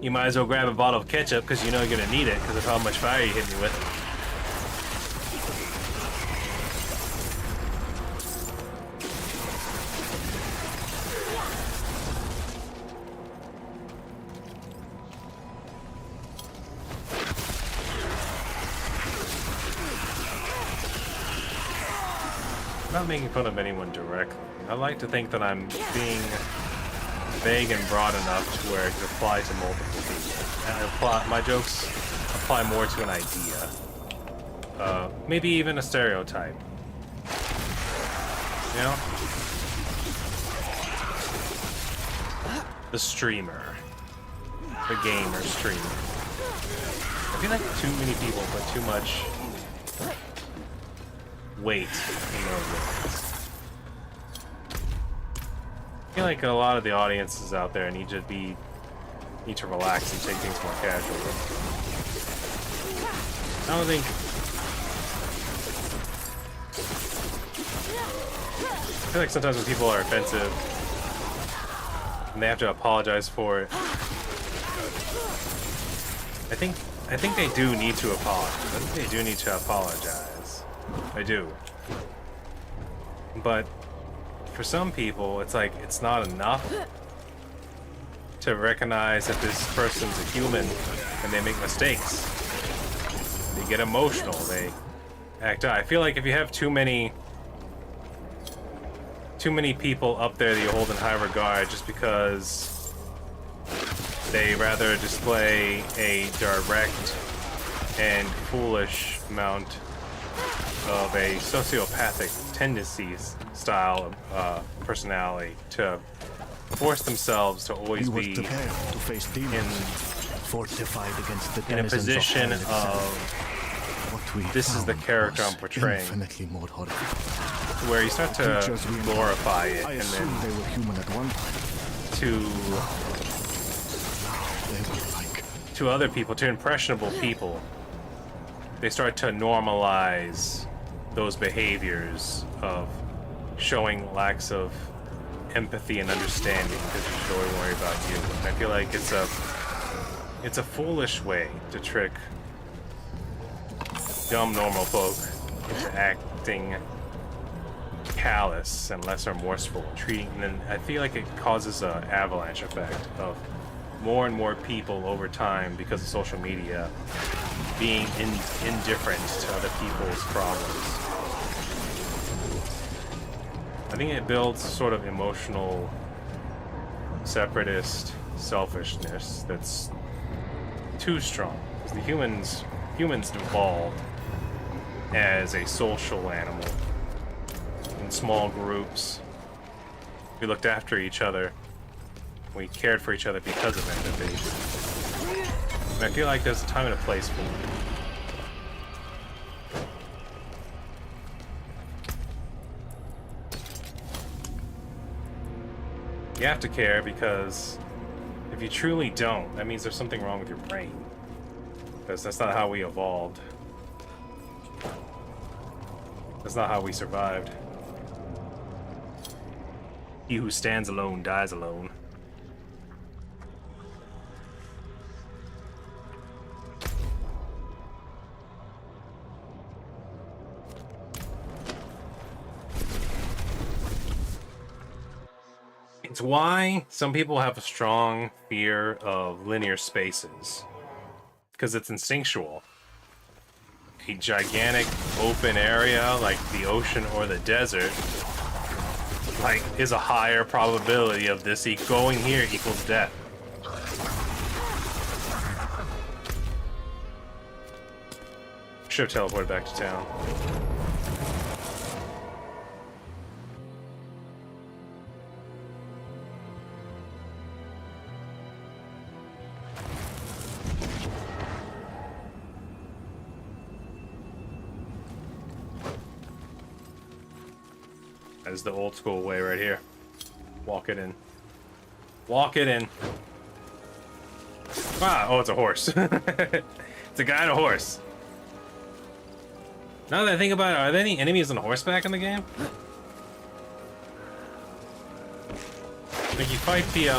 You might as well grab a bottle of ketchup because you know you're gonna need it because of how much fire you hit me with. I'm not making fun of anyone directly. I like to think that I'm being vague and broad enough to where it could apply to multiple people. And my jokes apply more to an idea. Maybe even a stereotype. You know? The streamer. The gamer streamer. I feel like too many people put too much weight in those words. I feel like a lot of the audiences out there need to relax and take things more casually. I don't think. I feel like sometimes when people are offensive and they have to apologize for it, I think they do need to apologize. I think they do need to apologize. I do. But for some people, it's like it's not enough to recognize that this person's a human and they make mistakes. They get emotional. They act out. I feel like if you have too many people up there that you hold in high regard just because they rather display a direct and foolish amount of a sociopathic tendencies style personality to force themselves to always be
to face demons, fortified against the
in a position
of
of this is the character I'm portraying,
infinitely more horrific.
where you start to glorify it
I
and
assumed
then
they were human at one time. They were like
to other people, to impressionable people, they start to normalize those behaviors of showing lacks of empathy and understanding because you really worry about you. And I feel like it's a foolish way to trick dumb normal folk into acting callous and less remorseful, treating, and then I feel like it causes an avalanche effect of more and more people over time because of social media being indifferent to other people's problems. I think it builds sort of emotional separatist selfishness that's too strong. The humans evolved as a social animal in small groups. We looked after each other. We cared for each other because of empathy. And I feel like there's a time and a place for it. You have to care because if you truly don't, that means there's something wrong with your brain. Because that's not how we evolved. That's not how we survived. He who stands alone dies alone. It's why some people have a strong fear of linear spaces. Because it's instinctual. A gigantic open area like the ocean or the desert like is a higher probability of this going here equals death. Should have teleported back to town. That is the old school way right here. Walk it in. Walk it in. Ah, oh, it's a horse. It's a guy on a horse. Now that I think about it, are there any enemies on horseback in the game? Like you fight the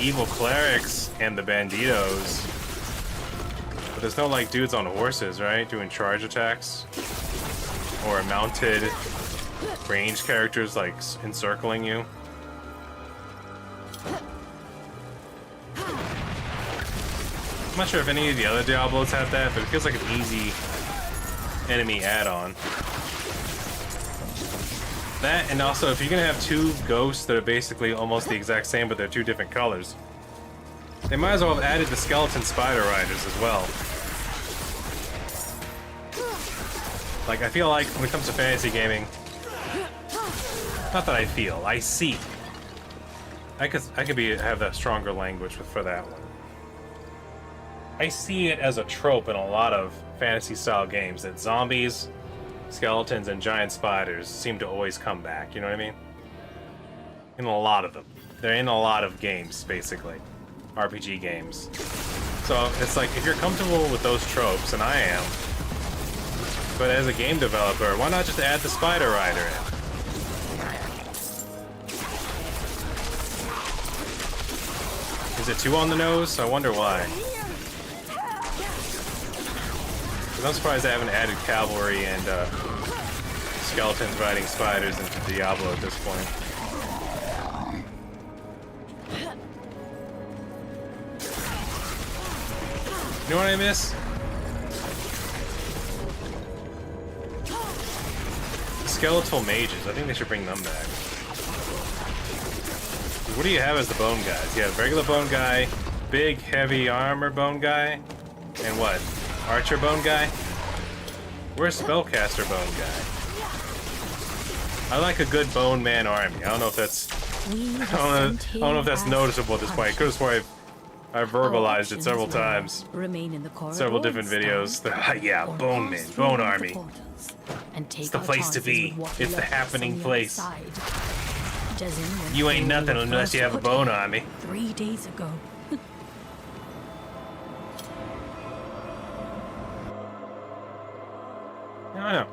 evil clerics and the banditos, but there's no like dudes on horses, right? Doing charge attacks or mounted range characters like encircling you. I'm not sure if any of the other Diablos have that, but it feels like an easy enemy add-on. That, and also if you're gonna have two ghosts that are basically almost the exact same, but they're two different colors, they might as well have added the skeleton spider riders as well. Like, I feel like when it comes to fantasy gaming, not that I feel, I see. I could have that stronger language for that one. I see it as a trope in a lot of fantasy-style games that zombies, skeletons, and giant spiders seem to always come back. You know what I mean? In a lot of them. They're in a lot of games, basically. RPG games. So it's like, if you're comfortable with those tropes, and I am, but as a game developer, why not just add the spider rider in? Is it too on the nose? I wonder why. 'Cause I'm surprised they haven't added cavalry and skeletons riding spiders into Diablo at this point. You know what I miss? Skeletal mages. I think they should bring them back. What do you have as the bone guys? You have regular bone guy, big heavy armor bone guy, and what? Archer bone guy? Where's spellcaster bone guy? I like a good bone man army. I don't know if that's I don't know if that's noticeable at this point. I could have sworn I've verbalized it several times.
Remain in the corridor
Several different videos. Yeah, bone men, bone army.
It's
the place to be. It's the happening place. You ain't nothing unless you have a bone army.
3 days ago.
I know.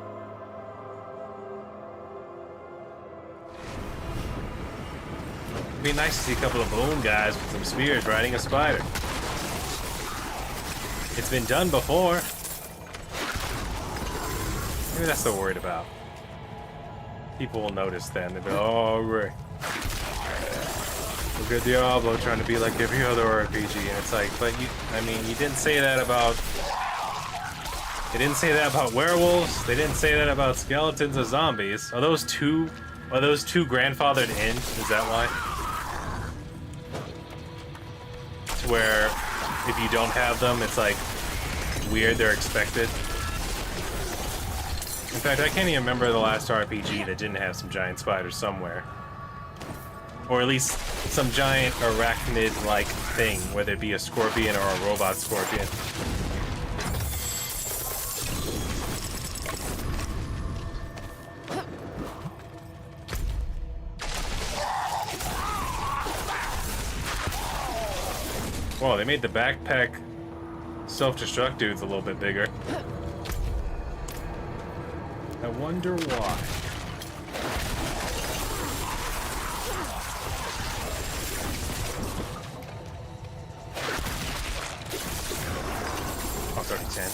It'd be nice to see a couple of bone guys with some spears riding a spider. It's been done before. Maybe that's what they're worried about. People will notice then. They'll be, oh, right. Look at Diablo trying to be like every other RPG, and it's like, but you, I mean, you didn't say that about. They didn't say that about werewolves. They didn't say that about skeletons or zombies. Are those two grandfathered in? Is that why? To where if you don't have them, it's like weird. They're expected. In fact, I can't even remember the last RPG that didn't have some giant spiders somewhere. Or at least some giant arachnid-like thing, whether it be a scorpion or a robot scorpion. Whoa, they made the backpack self-destruct dudes a little bit bigger. I wonder why. I'll start at 10.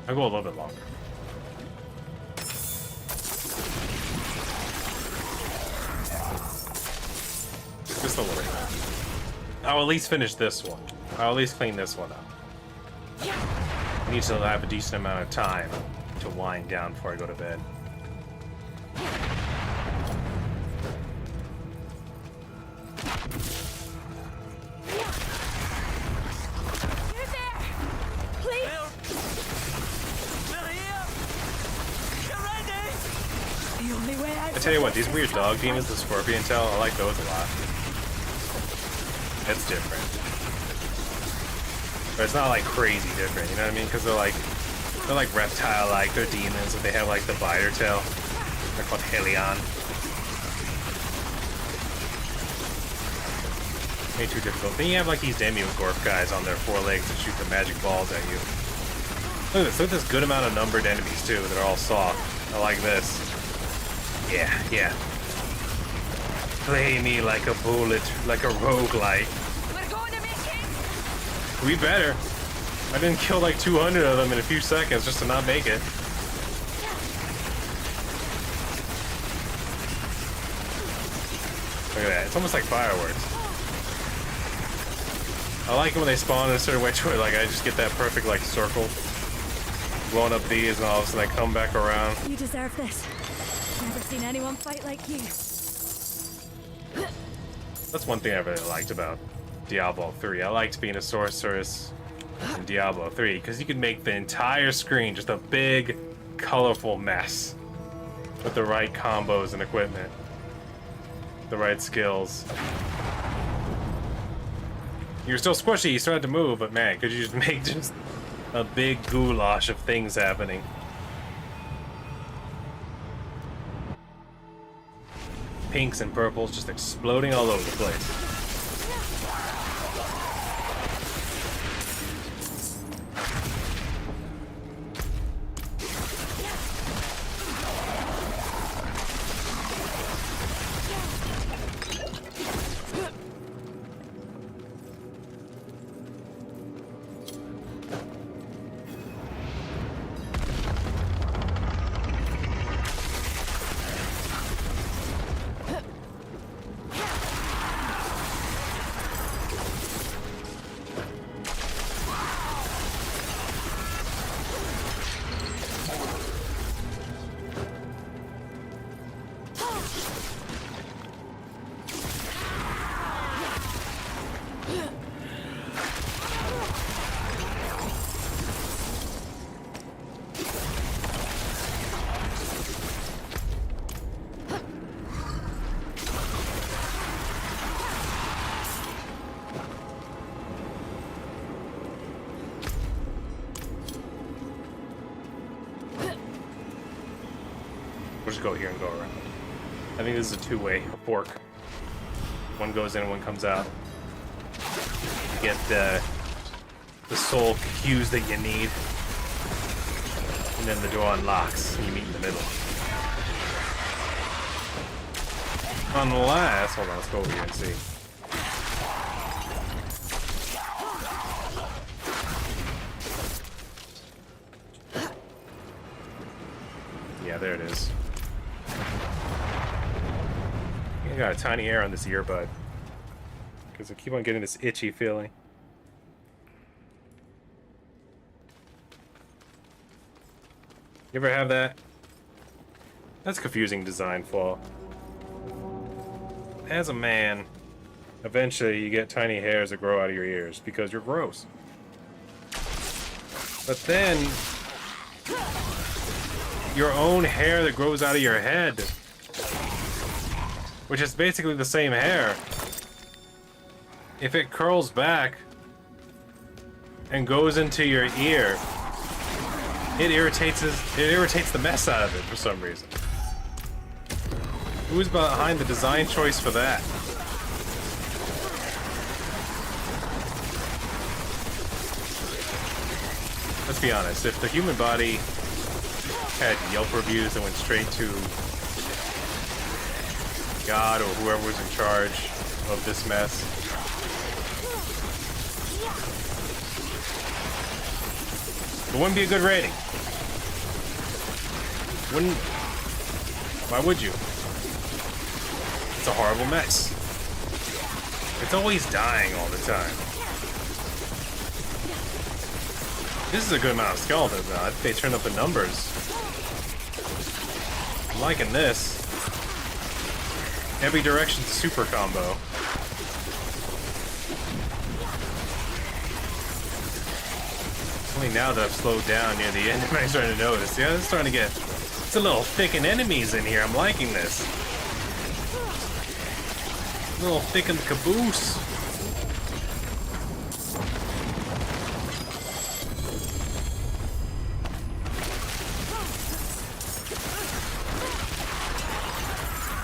I'll go a little bit longer. Just a little bit. I'll at least finish this one. I'll at least clean this one up. I need to have a decent amount of time to wind down before I go to bed.
You're there! Please! The only way
I tell you what, these weird dog demons, the scorpion tail, I like those a lot. It's different. But it's not like crazy different, you know what I mean? Because they're like reptile-like, they're demons, and they have like the biter tail. They're called Helion. Ain't too difficult. Then you have like these Demogorp guys on their four legs that shoot the magic balls at you. Look at this good amount of numbered enemies too, that are all soft. I like this. Yeah. Play me like a bullet, like a roguelite.
We're going to make it!
We better. I didn't kill like 200 of them in a few seconds just to not make it. Look at that. It's almost like fireworks. I like it when they spawn in a certain way to it. Like, I just get that perfect, like, circle. blowing up these, and all of a sudden I come back around.
You deserve this. Never seen anyone fight like you.
That's one thing I really liked about Diablo 3. I liked being a sorceress in Diablo 3 because you could make the entire screen just a big, colorful mess with the right combos and equipment, the right skills. You're still squishy, you still had to move, but man, could you just make just a big goulash of things happening? Pinks and purples just exploding all over the place. We'll just go here and go around. I think this is a two-way, a fork. One goes in and one comes out. You get the soul cues that you need. And then the door unlocks and you meet in the middle. Unless, hold on, let's go over here and see. Yeah, there it is. I got a tiny hair on this earbud because I keep on getting this itchy feeling. You ever have that? That's confusing design flaw. As a man, eventually you get tiny hairs that grow out of your ears because you're gross. But then your own hair that grows out of your head, which is basically the same hair, if it curls back and goes into your ear, it irritates the mess out of it for some reason. Who's behind the design choice for that? Let's be honest, if the human body had Yelp reviews that went straight to God or whoever was in charge of this mess, it wouldn't be a good rating. Wouldn't. Why would you? It's a horrible mess. It's always dying all the time. This is a good amount of skeletons now. I think they turned up the numbers. I'm liking this. Every direction's a super combo. Only now that I've slowed down near the end am I starting to notice. Yeah, it's starting to get... It's a little thick in enemies in here. I'm liking this. A little thick in the caboose.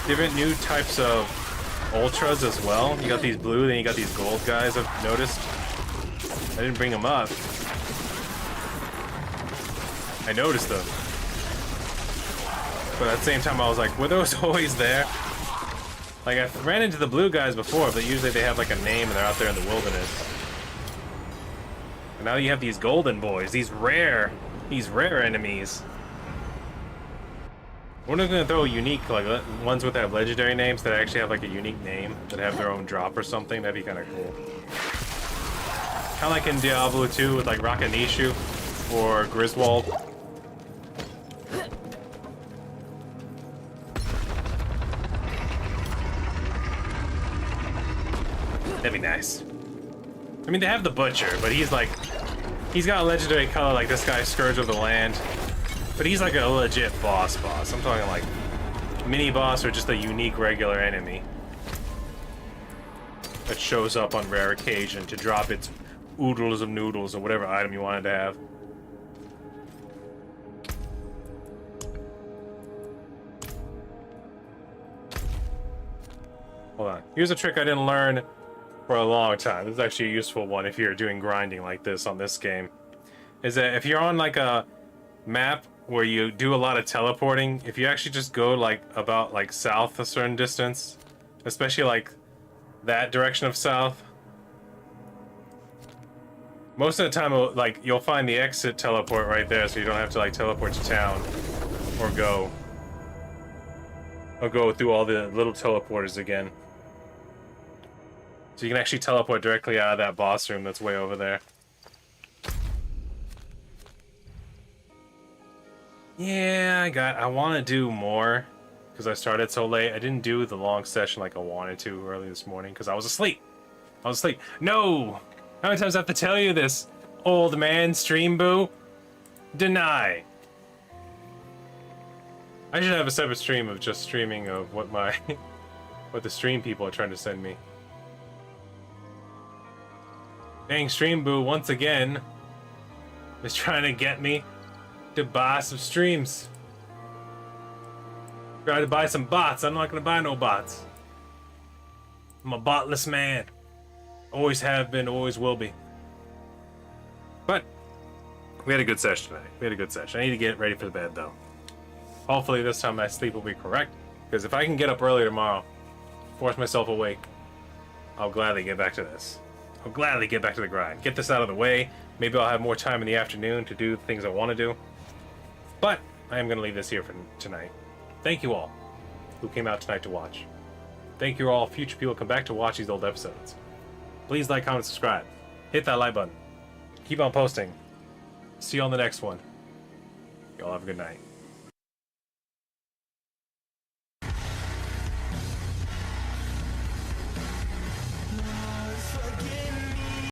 Different new types of ultras as well. You got these blue, then you got these gold guys I've noticed. I didn't bring them up. I noticed them. But at the same time I was like, were those always there? Like, I ran into the blue guys before, but usually they have like a name and they're out there in the wilderness. And now you have these golden boys, these rare enemies. We're not gonna throw unique, like, ones with that have legendary names that actually have like a unique name, that have their own drop or something. That'd be kind of cool. Kind of like in Diablo 2 with like Rakanishu or Griswold. That'd be nice. I mean, they have the Butcher, but he's like... He's got a legendary color like this guy, Scourge of the Land. But he's like a legit boss. I'm talking like mini-boss or just a unique regular enemy that shows up on rare occasion to drop its oodles of noodles or whatever item you wanted to have. Hold on. Here's a trick I didn't learn for a long time. This is actually a useful one if you're doing grinding like this on this game. Is that if you're on like a map where you do a lot of teleporting, if you actually just go like about like south a certain distance, especially like that direction of south, most of the time like you'll find the exit teleport right there, so you don't have to like teleport to town or go through all the little teleporters again. So you can actually teleport directly out of that boss room that's way over there. Yeah, I want to do more because I started so late. I didn't do the long session like I wanted to early this morning because I was asleep. No! How many times do I have to tell you this, old man stream boo? Deny. I should have a separate stream of just streaming of what the stream people are trying to send me. Dang, stream boo once again is trying to get me to buy some streams. Try to buy some bots. I'm not gonna buy no bots. I'm a botless man. Always have been, always will be. But we had a good session tonight. I need to get ready for the bed though. Hopefully this time my sleep will be correct. Because if I can get up early tomorrow, force myself awake, I'll gladly get back to this. I'll gladly get back to the grind. Get this out of the way. Maybe I'll have more time in the afternoon to do the things I want to do. But I am going to leave this here for tonight. Thank you all who came out tonight to watch. Thank you all future people who come back to watch these old episodes. Please like, comment, subscribe. Hit that like button. Keep on posting. See you on the next one. Y'all have a good night.